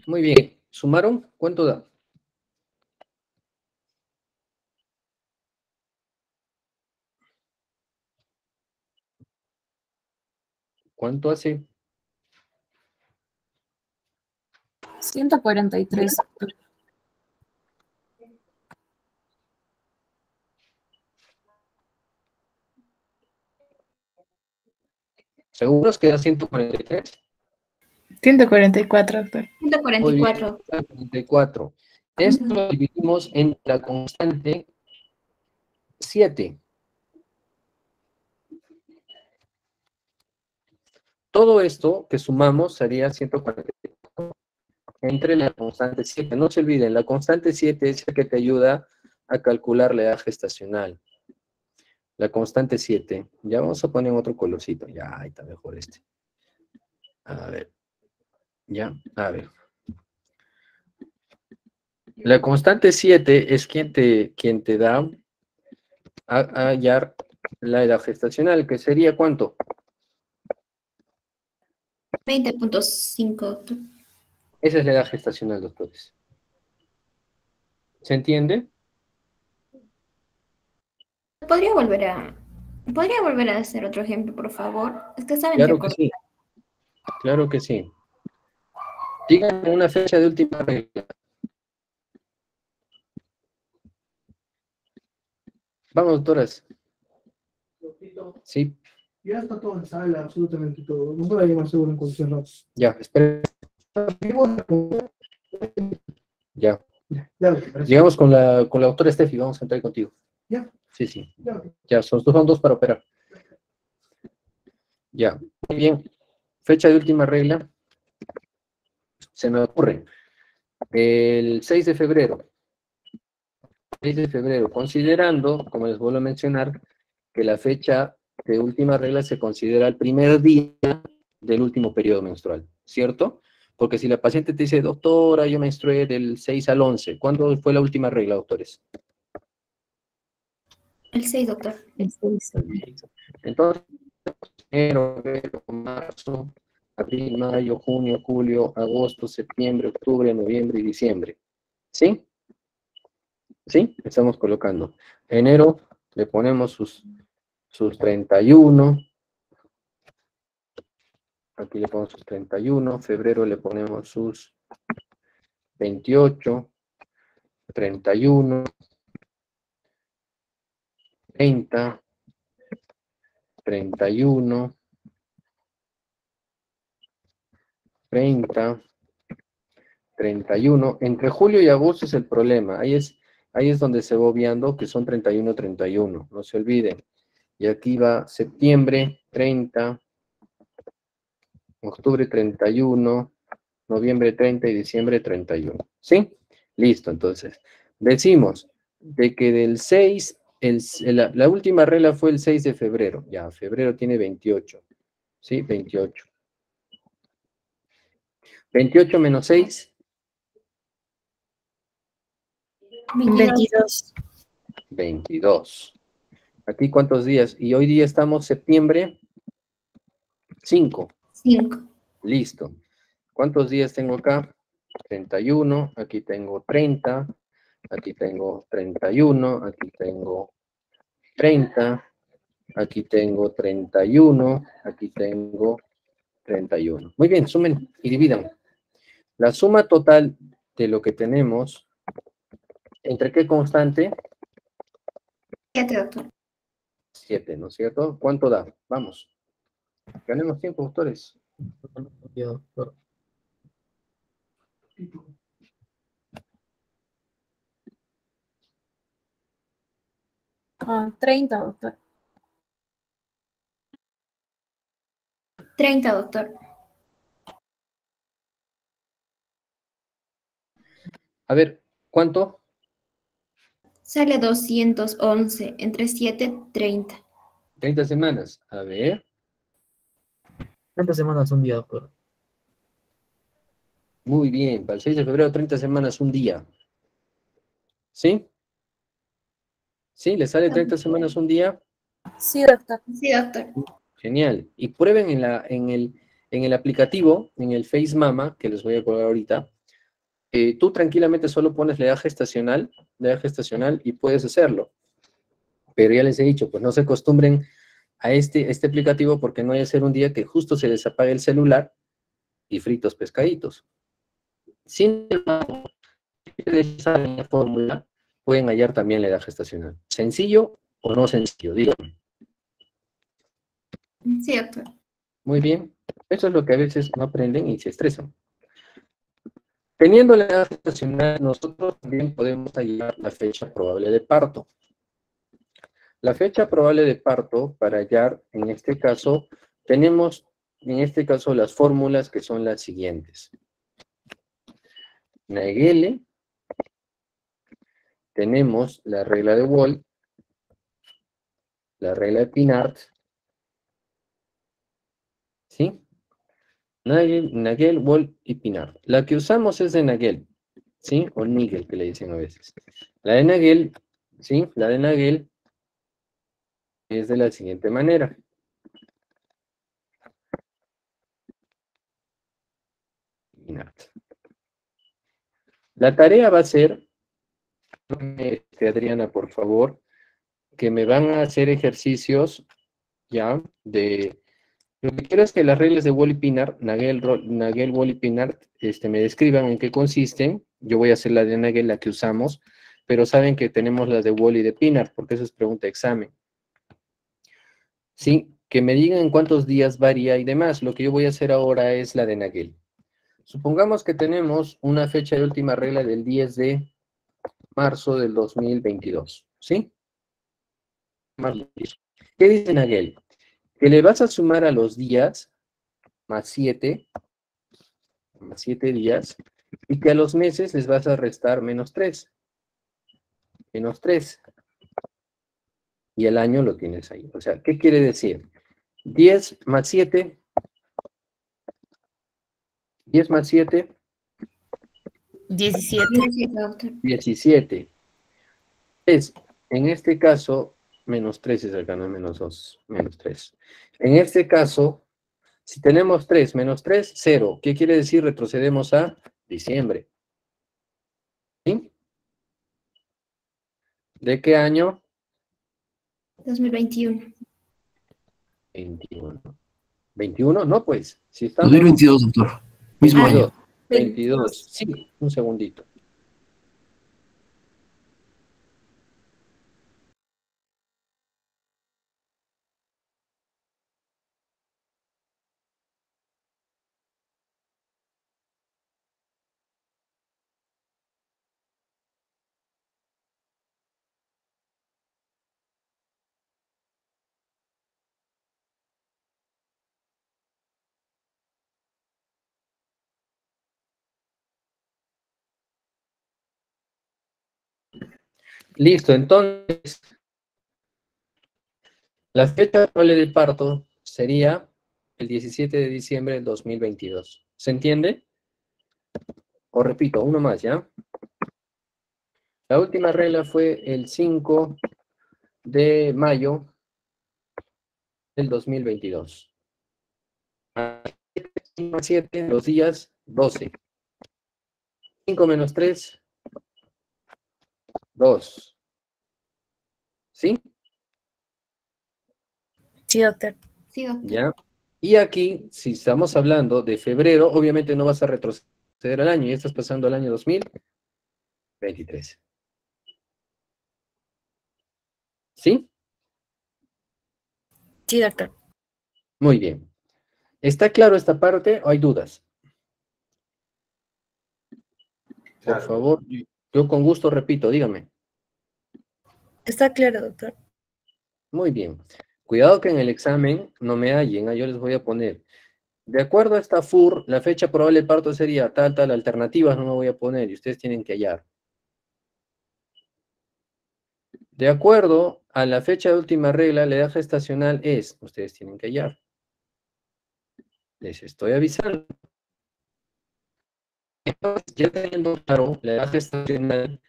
Muy bien. ¿Sumaron? ¿Cuánto da? ¿Cuánto hace? 143. ¿Seguros que da 143? 144, doctor. Muy bien, 144. 144. Esto lo dividimos en la constante 7. Todo esto que sumamos sería 144 entre la constante 7. No se olviden, la constante 7 es la que te ayuda a calcular la edad gestacional. La constante 7. Ya vamos a poner otro colorcito. Ya, ahí está mejor este. A ver. Ya, a ver. La constante 7 es quien te da a hallar la edad gestacional, que sería ¿cuánto? 20.5, doctor. Esa es la edad gestacional, doctores. ¿Se entiende? ¿Podría volver a hacer otro ejemplo, por favor? Es que saben Claro que sí. Claro que sí. Díganme una fecha de última regla. Vamos, doctoras. Sí, Ya está todo en sala, absolutamente todo. No puedo llamar seguro en cualquier rato. ya, espera. Ya. Ya, Llegamos con la doctora Steffi, vamos a entrar contigo. Ya. Sí, sí. ya. Ya, son dos para operar. Ya, muy bien. Fecha de última regla. Se me ocurre. El 6 de febrero. 6 de febrero, considerando, como les vuelvo a mencionar, que la fecha de última regla se considera el primer día del último periodo menstrual, ¿cierto? Porque si la paciente te dice, doctora, yo menstrué del 6 al 11, ¿cuándo fue la última regla, doctores? El 6, doctor. El 6. Entonces, enero, febrero, marzo, abril, mayo, junio, julio, agosto, septiembre, octubre, noviembre y diciembre. ¿Sí? ¿Sí? Estamos colocando. Enero le ponemos sus 31. Aquí le ponemos sus 31. Febrero le ponemos sus 28. 31. 30. 31. 30. 31. Entre julio y agosto es el problema. Ahí es donde se va obviando que son 31, 31. No se olviden. Y aquí va septiembre 30, octubre 31, noviembre 30 y diciembre 31. ¿Sí? Listo, entonces. Decimos de que del 6, la última regla fue el 6 de febrero. Ya, febrero tiene 28. ¿Sí? 28. 28 menos 6. 22. 22. ¿Aquí cuántos días? Y hoy día estamos septiembre 5. 5. Listo. ¿Cuántos días tengo acá? 31. Aquí tengo 30. Aquí tengo 31. Aquí tengo 30. Aquí tengo 31. Aquí tengo 31. Muy bien, sumen y dividan. La suma total de lo que tenemos, ¿entre qué constante? 7, doctor. 7, ¿no es cierto? ¿Cuánto da? Vamos. Ganemos tiempo, doctores. 30, doctor. 30, doctor. A ver, ¿cuánto? Sale 211. Entre 7, 30. 30 semanas. A ver. 30 semanas un día, doctor. Muy bien. Para el 6 de febrero, 30 semanas, un día. ¿Sí? ¿Sí? ¿Le sale 30 semanas un día? Sí, doctor. Sí, doctor. Genial. Y prueben en el aplicativo, en el Face Mama, que les voy a colgar ahorita. Tú tranquilamente solo pones la edad gestacional y puedes hacerlo. Pero ya les he dicho, pues no se acostumbren a este aplicativo porque no vaya a ser un día que justo se les apague el celular y fritos pescaditos. Sin embargo, si ustedes saben la fórmula, pueden hallar también la edad gestacional. ¿Sencillo o no sencillo? Díganme. Sí, doctor. Muy bien. Eso es lo que a veces no aprenden y se estresan. Teniendo la edad gestacional, nosotros también podemos hallar la fecha probable de parto. La fecha probable de parto, para hallar, en este caso, tenemos, las fórmulas que son las siguientes. Naegele, tenemos la regla de Wohl, la regla de Pinart, ¿sí? Nagel, Wohl y Pinart. La que usamos es de Nagel, ¿sí? O Nigel, que le dicen a veces. La de Nagel, ¿sí? La de Nagel es de la siguiente manera. La tarea va a ser, Adriana, por favor, que me van a hacer ejercicios ya de Lo que quiero es que las reglas de Wally-Pinard, Nagel, Wally-Pinard, me describan en qué consisten. Yo voy a hacer la de Nagel, la que usamos, pero saben que tenemos las de Wally y de Pinard, porque eso es pregunta de examen. Sí, que me digan en cuántos días varía y demás. Lo que yo voy a hacer ahora es la de Nagel. Supongamos que tenemos una fecha de última regla del 10 de marzo del 2022, ¿sí? ¿Qué dice Nagel? Que le vas a sumar a los días más 7 días, y que a los meses les vas a restar menos 3. Menos 3. Y el año lo tienes ahí. O sea, ¿qué quiere decir? 10 más 7. 10 más 7. 17. 17, doctor. 17. Es, en este caso, menos 3 es acá, no es menos 2, menos 3. En este caso, si tenemos 3 menos 3, 0. ¿Qué quiere decir? Retrocedemos a diciembre. ¿Sí? ¿De qué año? 2021. 21. ¿21? No, pues. Si estamos... 2022, doctor. Mismo año. 22. Sí, un segundito. Listo, entonces, la fecha probable de parto sería el 17 de diciembre del 2022. ¿Se entiende? O repito, uno más, ¿ya? La última regla fue el 5 de mayo del 2022. 5 más 7, los días, 12. 5 menos 3, 2. ¿Sí? Sí, doctor. Sí, doctor. ¿Ya? Y aquí, si estamos hablando de febrero, obviamente no vas a retroceder al año, ya estás pasando al año 2023. ¿Sí? Sí, doctor. Muy bien. ¿Está claro esta parte o hay dudas? Por favor, yo con gusto repito, dígame. Está claro, doctor. Muy bien. Cuidado que en el examen no me hallen, yo les voy a poner. De acuerdo a esta FUR, la fecha probable de parto sería tal, alternativas no me voy a poner y ustedes tienen que hallar. De acuerdo a la fecha de última regla, la edad gestacional es, ustedes tienen que hallar. Les estoy avisando. Entonces, ya teniendo claro la edad gestacional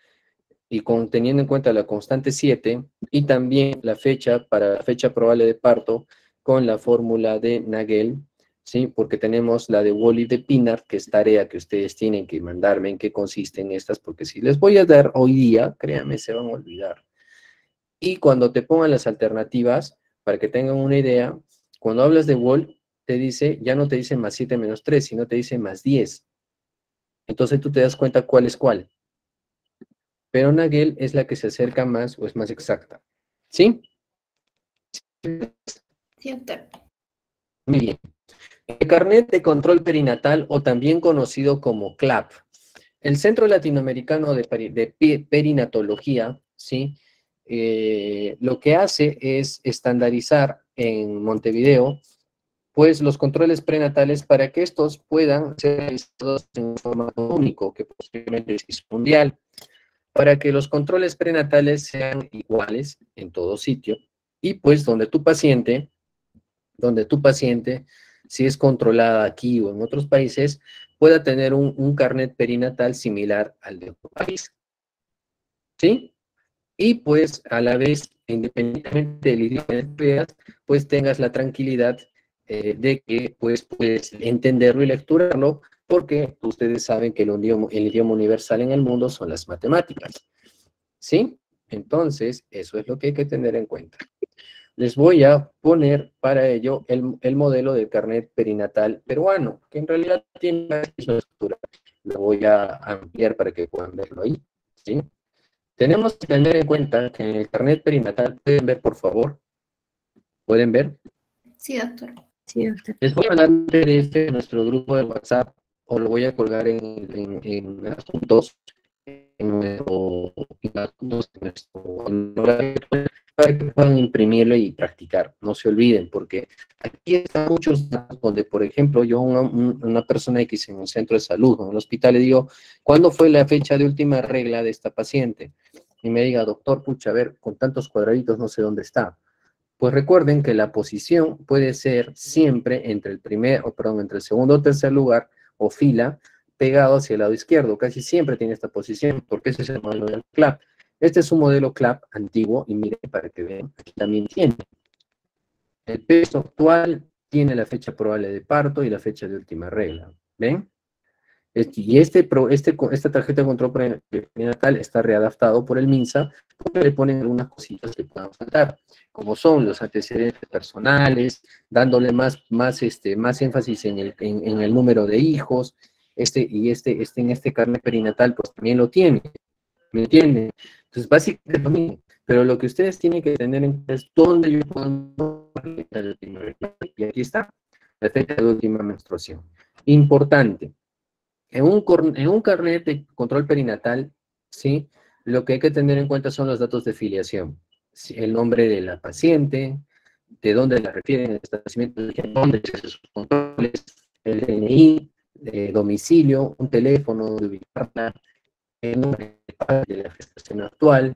y teniendo en cuenta la constante 7 y también la fecha para la fecha probable de parto con la fórmula de Nagel, ¿sí? Porque tenemos la de Wally de Pinard, que es tarea que ustedes tienen que mandarme en qué consisten estas, porque si les voy a dar hoy día, créanme, se van a olvidar. Y cuando te pongan las alternativas, para que tengan una idea, cuando hablas de Wall, te dice, ya no te dice más 7 menos 3, sino te dice más 10. Entonces tú te das cuenta cuál es cuál. Pero Nagel es la que se acerca más o es más exacta. ¿Sí? Sí, doctor. Muy bien. El carnet de control perinatal, o también conocido como CLAP. El Centro Latinoamericano de Perinatología, ¿sí? Lo que hace es estandarizar en Montevideo, pues, los controles prenatales para que estos puedan ser realizados en un formato único, que posiblemente es mundial, para que los controles prenatales sean iguales en todo sitio, y pues donde tu paciente, si es controlada aquí o en otros países, pueda tener un carnet perinatal similar al de otro país. ¿Sí? Y pues a la vez, independientemente del idioma que veas, pues tengas la tranquilidad de que pues puedes entenderlo y lecturarlo, porque ustedes saben que el idioma universal en el mundo son las matemáticas. ¿Sí? Entonces, eso es lo que hay que tener en cuenta. les voy a poner para ello el modelo del carnet perinatal peruano, que en realidad tiene la misma estructura. Lo voy a ampliar para que puedan verlo ahí, ¿sí? Tenemos que tener en cuenta que en el carnet perinatal, ¿pueden ver, por favor? ¿Pueden ver? Sí, doctor. Sí, doctor. Les voy a mandar de nuestro grupo de WhatsApp, o lo voy a colgar en los puntos, o en los puntos de nuestro horario, para que puedan imprimirlo y practicar. No se olviden, porque aquí están muchos datos donde, por ejemplo, yo, una persona X en un centro de salud, en un hospital, le digo, ¿cuándo fue la fecha de última regla de esta paciente? Y me diga, doctor, pucha, a ver, con tantos cuadraditos no sé dónde está. Pues recuerden que la posición puede ser siempre entre el segundo o tercer lugar o fila pegado hacia el lado izquierdo. Casi siempre tiene esta posición porque ese es el modelo del CLAP. Este es un modelo CLAP antiguo y miren para que vean, aquí también tiene. El peso actual tiene la fecha probable de parto y la fecha de última regla. ¿Ven? Y esta tarjeta de control prenatal está readaptado por el MINSA, porque le ponen algunas cositas que puedan faltar, como son los antecedentes personales, dándole más énfasis en el número de hijos, en este carnet perinatal, pues también lo tiene, ¿me entienden? Entonces, básicamente lo mismo, pero lo que ustedes tienen que tener en cuenta es dónde yo puedo, y aquí está, la fecha de última menstruación. Importante. En un carnet de control perinatal, ¿sí? Lo que hay que tener en cuenta son los datos de filiación. ¿Sí? El nombre de la paciente, de dónde la refieren, el establecimiento, de dónde se hacen sus controles, el DNI, domicilio, un teléfono de ubicarla, el nombre de la gestación actual.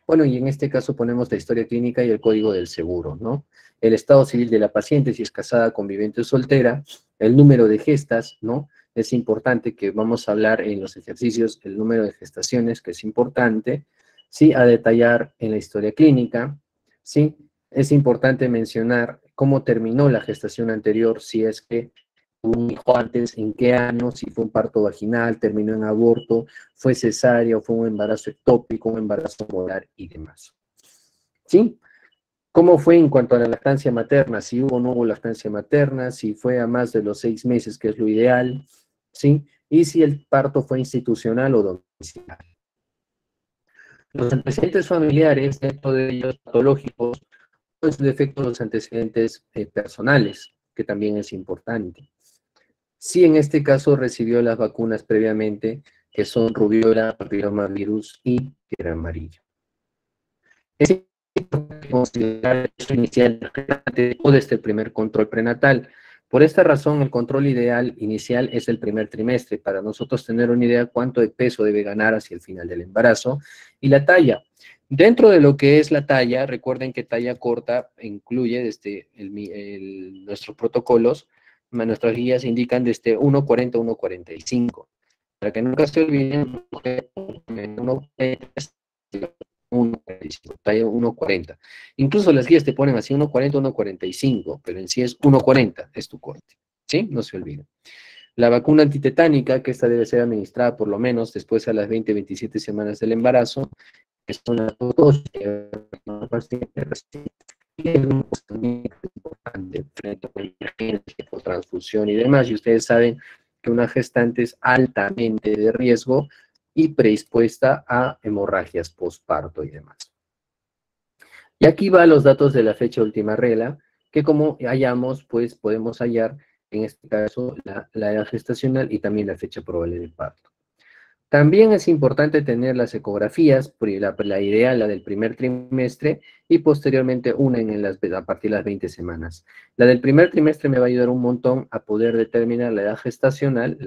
Bueno, y en este caso ponemos la historia clínica y el código del seguro, ¿no? El estado civil de la paciente, si es casada, conviviente o soltera, el número de gestas, ¿no? Es importante que vamos a hablar en los ejercicios el número de gestaciones, que es importante, ¿sí? A detallar en la historia clínica, ¿sí? Es importante mencionar cómo terminó la gestación anterior, si es que tuvo un hijo antes, en qué año, si fue un parto vaginal, terminó en aborto, fue cesárea o fue un embarazo ectópico, un embarazo molar y demás. ¿Sí? ¿Cómo fue en cuanto a la lactancia materna? Si hubo o no hubo lactancia materna, si fue a más de los 6 meses, que es lo ideal, ¿sí? Y si el parto fue institucional o domiciliario. Los antecedentes familiares, dentro de ellos patológicos, pues de efecto los antecedentes personales, que también es importante. Si en este caso recibió las vacunas previamente, que son rubiola, papilomavirus y fiebre amarilla. Es importante considerar el peso inicial de este primer control prenatal. Por esta razón, el control ideal inicial es el primer trimestre, para nosotros tener una idea de cuánto de peso debe ganar hacia el final del embarazo. Y la talla. Dentro de lo que es la talla, recuerden que talla corta incluye nuestros protocolos, nuestras guías indican desde 1.40 a 1.45. Para que nunca se olviden, 1.45, talla 1.40. Incluso las guías te ponen así 1.40, 1.45, pero en sí es 1.40, es tu corte. ¿Sí? No se olviden. La vacuna antitetánica, que esta debe ser administrada por lo menos después a las 20-27 semanas del embarazo, es una dosis importante frente a la emergencia por transfusión y demás. Y ustedes saben que una gestante es altamente de riesgo y predispuesta a hemorragias postparto y demás. Y aquí van los datos de la fecha de última regla, que como hallamos, pues podemos hallar en este caso la edad gestacional y también la fecha probable de parto. También es importante tener las ecografías, la ideal, la del primer trimestre, y posteriormente una a partir de las 20 semanas. La del primer trimestre me va a ayudar un montón a poder determinar la edad gestacional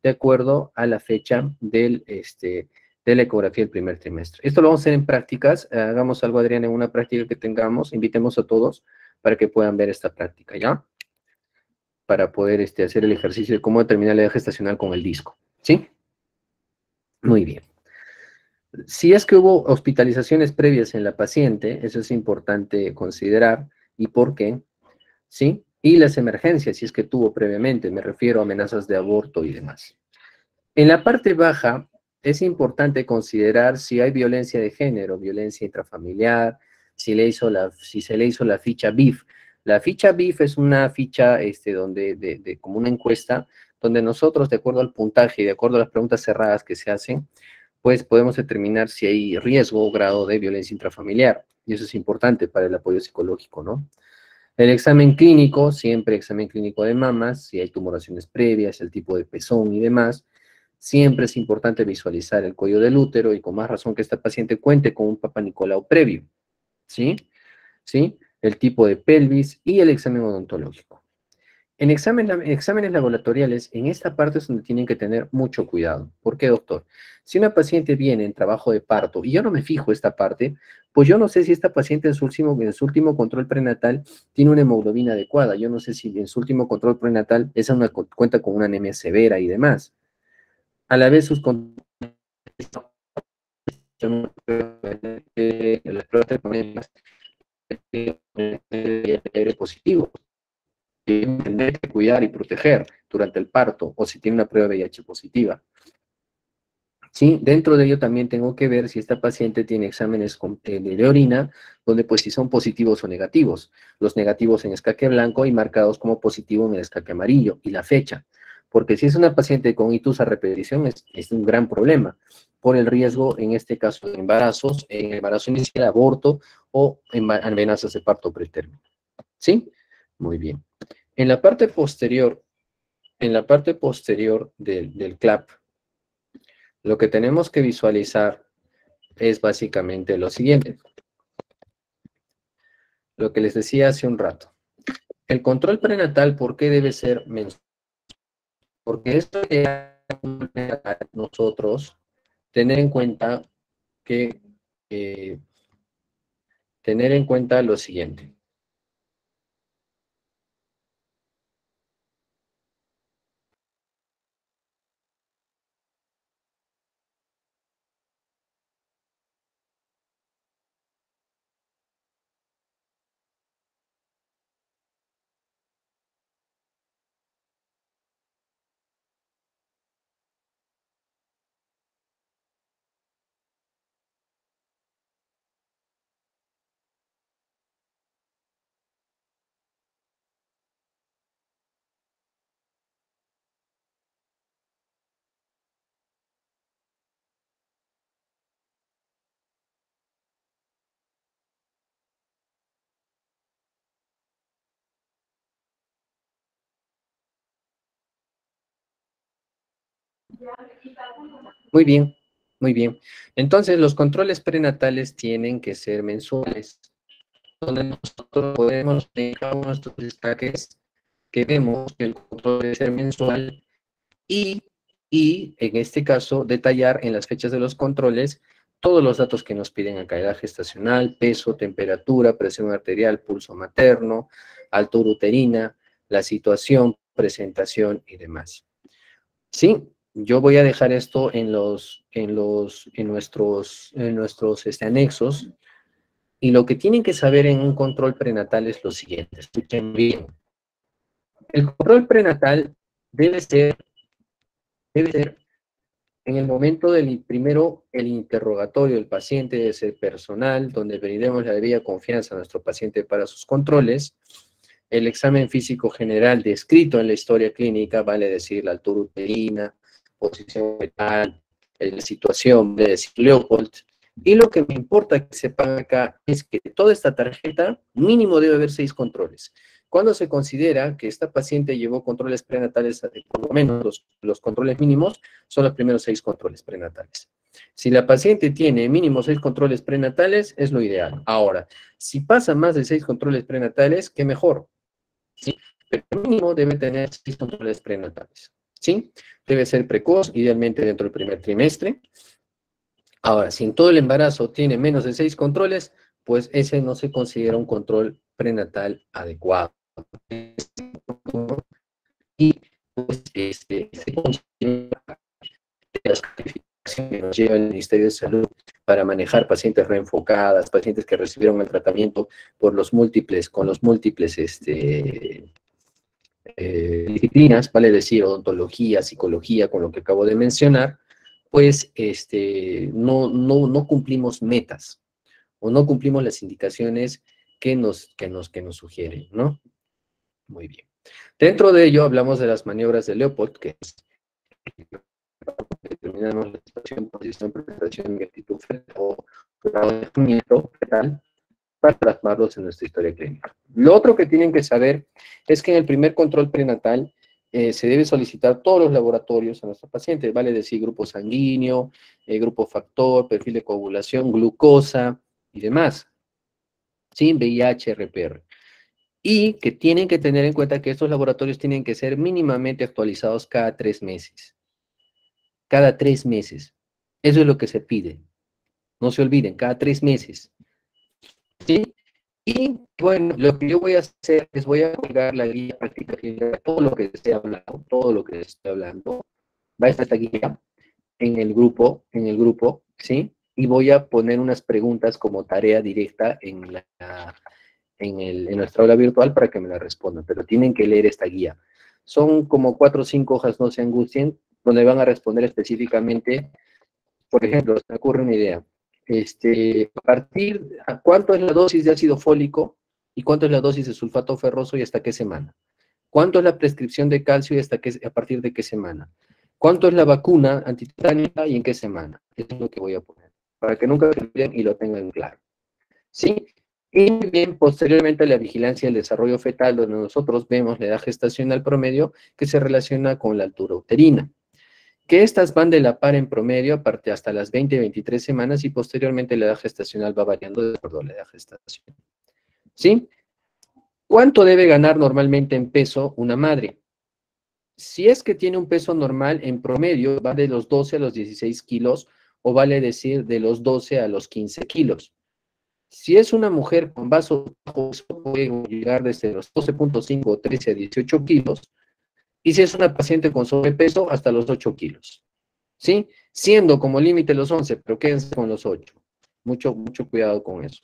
de acuerdo a la fecha de la ecografía del primer trimestre. Esto lo vamos a hacer en prácticas. Hagamos algo, Adrián, en una práctica que tengamos. Invitemos a todos para que puedan ver esta práctica, ¿ya? Para poder hacer el ejercicio de cómo determinar la edad gestacional con el disco, ¿sí? Muy bien. Si es que hubo hospitalizaciones previas en la paciente, eso es importante considerar. ¿Y por qué? ¿Sí? Y las emergencias, si es que tuvo previamente, me refiero a amenazas de aborto y demás. En la parte baja, es importante considerar si hay violencia de género, violencia intrafamiliar, si se le hizo la ficha BIF. La ficha BIF es una ficha donde, como una encuesta, donde nosotros, de acuerdo al puntaje y de acuerdo a las preguntas cerradas que se hacen, pues podemos determinar si hay riesgo o grado de violencia intrafamiliar. Y eso es importante para el apoyo psicológico, ¿no? El examen clínico, siempre examen clínico de mamas, si hay tumoraciones previas, el tipo de pezón y demás. Siempre es importante visualizar el cuello del útero y con más razón que esta paciente cuente con un Papa Nicolau previo, ¿sí? ¿Sí? El tipo de pelvis y el examen odontológico. En exámenes laboratoriales, en esta parte es donde tienen que tener mucho cuidado. ¿Por qué, doctor? Si una paciente viene en trabajo de parto y yo no me fijo esta parte, pues yo no sé si esta paciente en su último control prenatal tiene una hemoglobina adecuada. Yo no sé si en su último control prenatal cuenta con una anemia severa y demás. A la vez sus controles positivos. Tendré que cuidar y proteger durante el parto o si tiene una prueba de VIH positiva. Sí, dentro de ello también tengo que ver si esta paciente tiene exámenes de orina, donde pues si son positivos o negativos. Los negativos en escaque blanco y marcados como positivo en el escaque amarillo y la fecha. Porque si es una paciente con itus a repetición es un gran problema por el riesgo, en este caso, de embarazos, en embarazo inicial, aborto o amenazas de parto pretérmino. ¿Sí? Muy bien. En la parte posterior del CLAP, lo que tenemos que visualizar es básicamente lo siguiente. Lo que les decía hace un rato. El control prenatal, ¿por qué debe ser mensual? Porque esto es nosotros tener en cuenta lo siguiente. Muy bien, muy bien. Entonces, los controles prenatales tienen que ser mensuales, donde nosotros podemos dejar nuestros destaques que vemos que el control debe ser mensual y en este caso detallar en las fechas de los controles todos los datos que nos piden acá: edad gestacional, peso, temperatura, presión arterial, pulso materno, altura uterina, la situación, presentación y demás. Sí, yo voy a dejar esto en nuestros anexos, y lo que tienen que saber en un control prenatal es lo siguiente. Escuchen bien. El control prenatal debe ser en el momento primero, el interrogatorio del paciente debe ser personal, donde brindemos la debida confianza a nuestro paciente para sus controles. El examen físico general descrito en la historia clínica, vale decir la altura uterina, posición fetal, la situación, vale decir Leopold. Y lo que me importa que sepan acá es que toda esta tarjeta mínimo debe haber 6 controles. Cuando se considera que esta paciente llevó controles prenatales, por lo menos los controles mínimos son los primeros 6 controles prenatales. Si la paciente tiene mínimo 6 controles prenatales, es lo ideal. Ahora, si pasa más de 6 controles prenatales, qué mejor. ¿Sí? Pero mínimo debe tener 6 controles prenatales. ¿Sí? Debe ser precoz, idealmente dentro del primer trimestre. Ahora, si en todo el embarazo tiene menos de 6 controles, pues ese no se considera un control prenatal adecuado. Y pues se considera la certificación que nos lleva el Ministerio de Salud para manejar pacientes reenfocadas, pacientes que recibieron el tratamiento con los múltiples disciplinas, vale decir, odontología, psicología, con lo que acabo de mencionar, pues no cumplimos metas. o no cumplimos las indicaciones que nos sugieren, ¿no? Muy bien. Dentro de ello hablamos de las maniobras de Leopold, que es determinamos la situación, posición, presentación y actitud fetal o alojamiento fetal para plasmarlos en nuestra historia clínica. Lo otro que tienen que saber es que en el primer control prenatal se debe solicitar todos los laboratorios a nuestro paciente, vale decir grupo sanguíneo, grupo factor, perfil de coagulación, glucosa y demás, ¿sí? VIH, RPR. Y que tienen que tener en cuenta que estos laboratorios tienen que ser mínimamente actualizados cada 3 meses. Cada 3 meses. Eso es lo que se pide. No se olviden, cada 3 meses. ¿Sí? Y bueno, lo que yo voy a hacer es voy a colgar la guía práctica clínica, todo lo que esté hablando, va a estar esta guía en el grupo, ¿sí? Y voy a poner unas preguntas como tarea directa en nuestra aula virtual para que me la respondan, pero tienen que leer esta guía. Son como 4 o 5 hojas, no se angustien, donde van a responder específicamente. Por ejemplo, se me ocurre una idea. ¿Cuánto es la dosis de ácido fólico y cuánto es la dosis de sulfato ferroso y hasta qué semana? ¿Cuánto es la prescripción de calcio y a partir de qué semana? ¿Cuánto es la vacuna antitetánica y en qué semana? Eso es lo que voy a poner, para que nunca se olviden y lo tengan claro. ¿Sí? Y bien, posteriormente la vigilancia del desarrollo fetal, donde nosotros vemos la edad gestacional promedio que se relaciona con la altura uterina. Que estas van de la par en promedio, aparte hasta las 20-23 semanas, y posteriormente la edad gestacional va variando de acuerdo a la edad gestacional. ¿Sí? ¿Cuánto debe ganar normalmente en peso una madre? Si es que tiene un peso normal, en promedio va de los 12 a los 16 kilos, o vale decir de los 12 a los 15 kilos. Si es una mujer con vaso bajo, puede llegar desde los 12.5 o 13 a 18 kilos, y si es una paciente con sobrepeso, hasta los 8 kilos. ¿Sí? Siendo como límite los 11, pero quédense con los 8. Mucho cuidado con eso.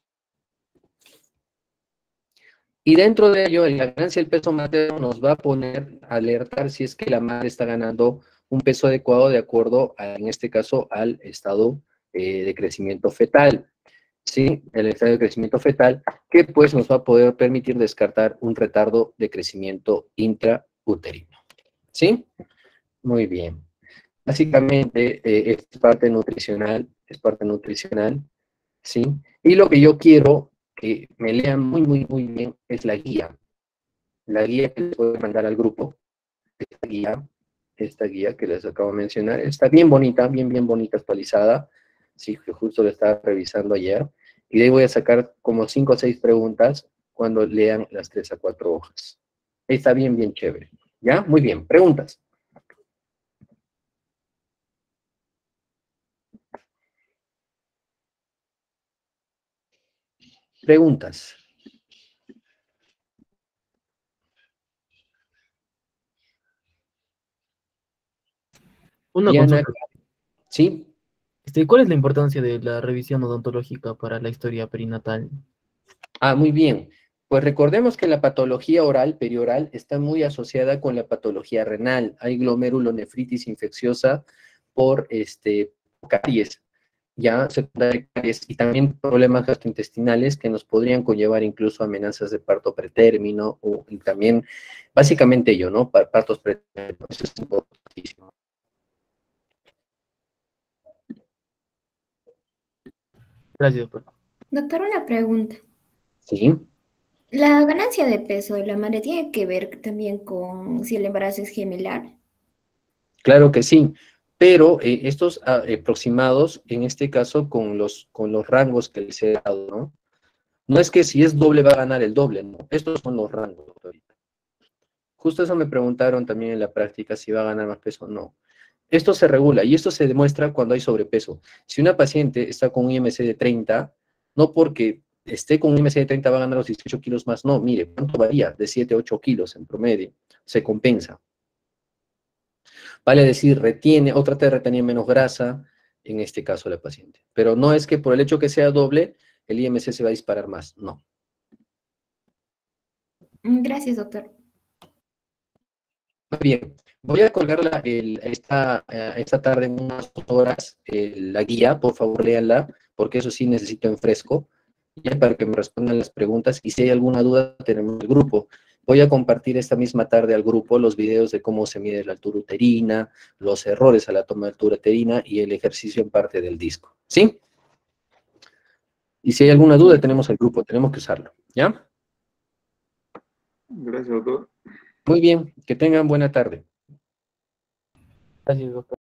Y dentro de ello, la ganancia del peso materno nos va a poner a alertar si es que la madre está ganando un peso adecuado de acuerdo, en este caso, al estado de crecimiento fetal. ¿Sí? El estado de crecimiento fetal, que pues nos va a poder permitir descartar un retardo de crecimiento intrauterino. ¿Sí? Muy bien. Básicamente, es parte nutricional, ¿sí? Y lo que yo quiero que me lean muy bien es la guía. La guía que les voy a mandar al grupo. Esta guía que les acabo de mencionar. Está bien bonita, bien bonita, actualizada. Sí, que justo la estaba revisando ayer. Y de ahí voy a sacar como 5 o 6 preguntas cuando lean las 3 a 4 hojas. Está bien chévere. ¿Ya? Muy bien. Preguntas. Preguntas. Una Diana, consulta. ¿sí? ¿Cuál es la importancia de la revisión odontológica para la historia perinatal? Ah, muy bien. Pues recordemos que la patología oral, perioral, está muy asociada con la patología renal. Hay glomerulonefritis infecciosa por caries, ya secundaria caries, y también problemas gastrointestinales que nos podrían conllevar incluso amenazas de parto pretérmino, y también, básicamente ello, ¿no? Partos pretérminos. Eso es importantísimo. Gracias, doctor. Doctor, una pregunta. Sí. ¿La ganancia de peso de la madre tiene que ver también con si el embarazo es gemelar? Claro que sí, pero estos aproximados, en este caso, con los rangos que les he dado, ¿no? No es que si es doble va a ganar el doble, no. Estos son los rangos, doctorita. Justo eso me preguntaron también en la práctica, si va a ganar más peso o no. Esto se regula y esto se demuestra cuando hay sobrepeso. Si una paciente está con un IMC de 30, no porque esté con un IMC de 30 va a ganar los 18 kilos más, no, mire, ¿cuánto varía? De 7 a 8 kilos en promedio, se compensa. Vale decir, retiene o trata de retener menos grasa, en este caso la paciente. Pero no es que por el hecho que sea doble, el IMC se va a disparar más, no. Gracias, doctor. Muy bien, voy a colgar esta tarde en unas 2 horas la guía, por favor léanla, porque eso sí necesito en fresco, ya para que me respondan las preguntas, y si hay alguna duda tenemos el grupo. Voy a compartir esta misma tarde al grupo los videos de cómo se mide la altura uterina, los errores a la toma de altura uterina y el ejercicio en parte del disco, ¿sí? Y si hay alguna duda tenemos el grupo, tenemos que usarlo, ¿ya? Gracias, doctor. Muy bien, que tengan buena tarde. Gracias, doctor.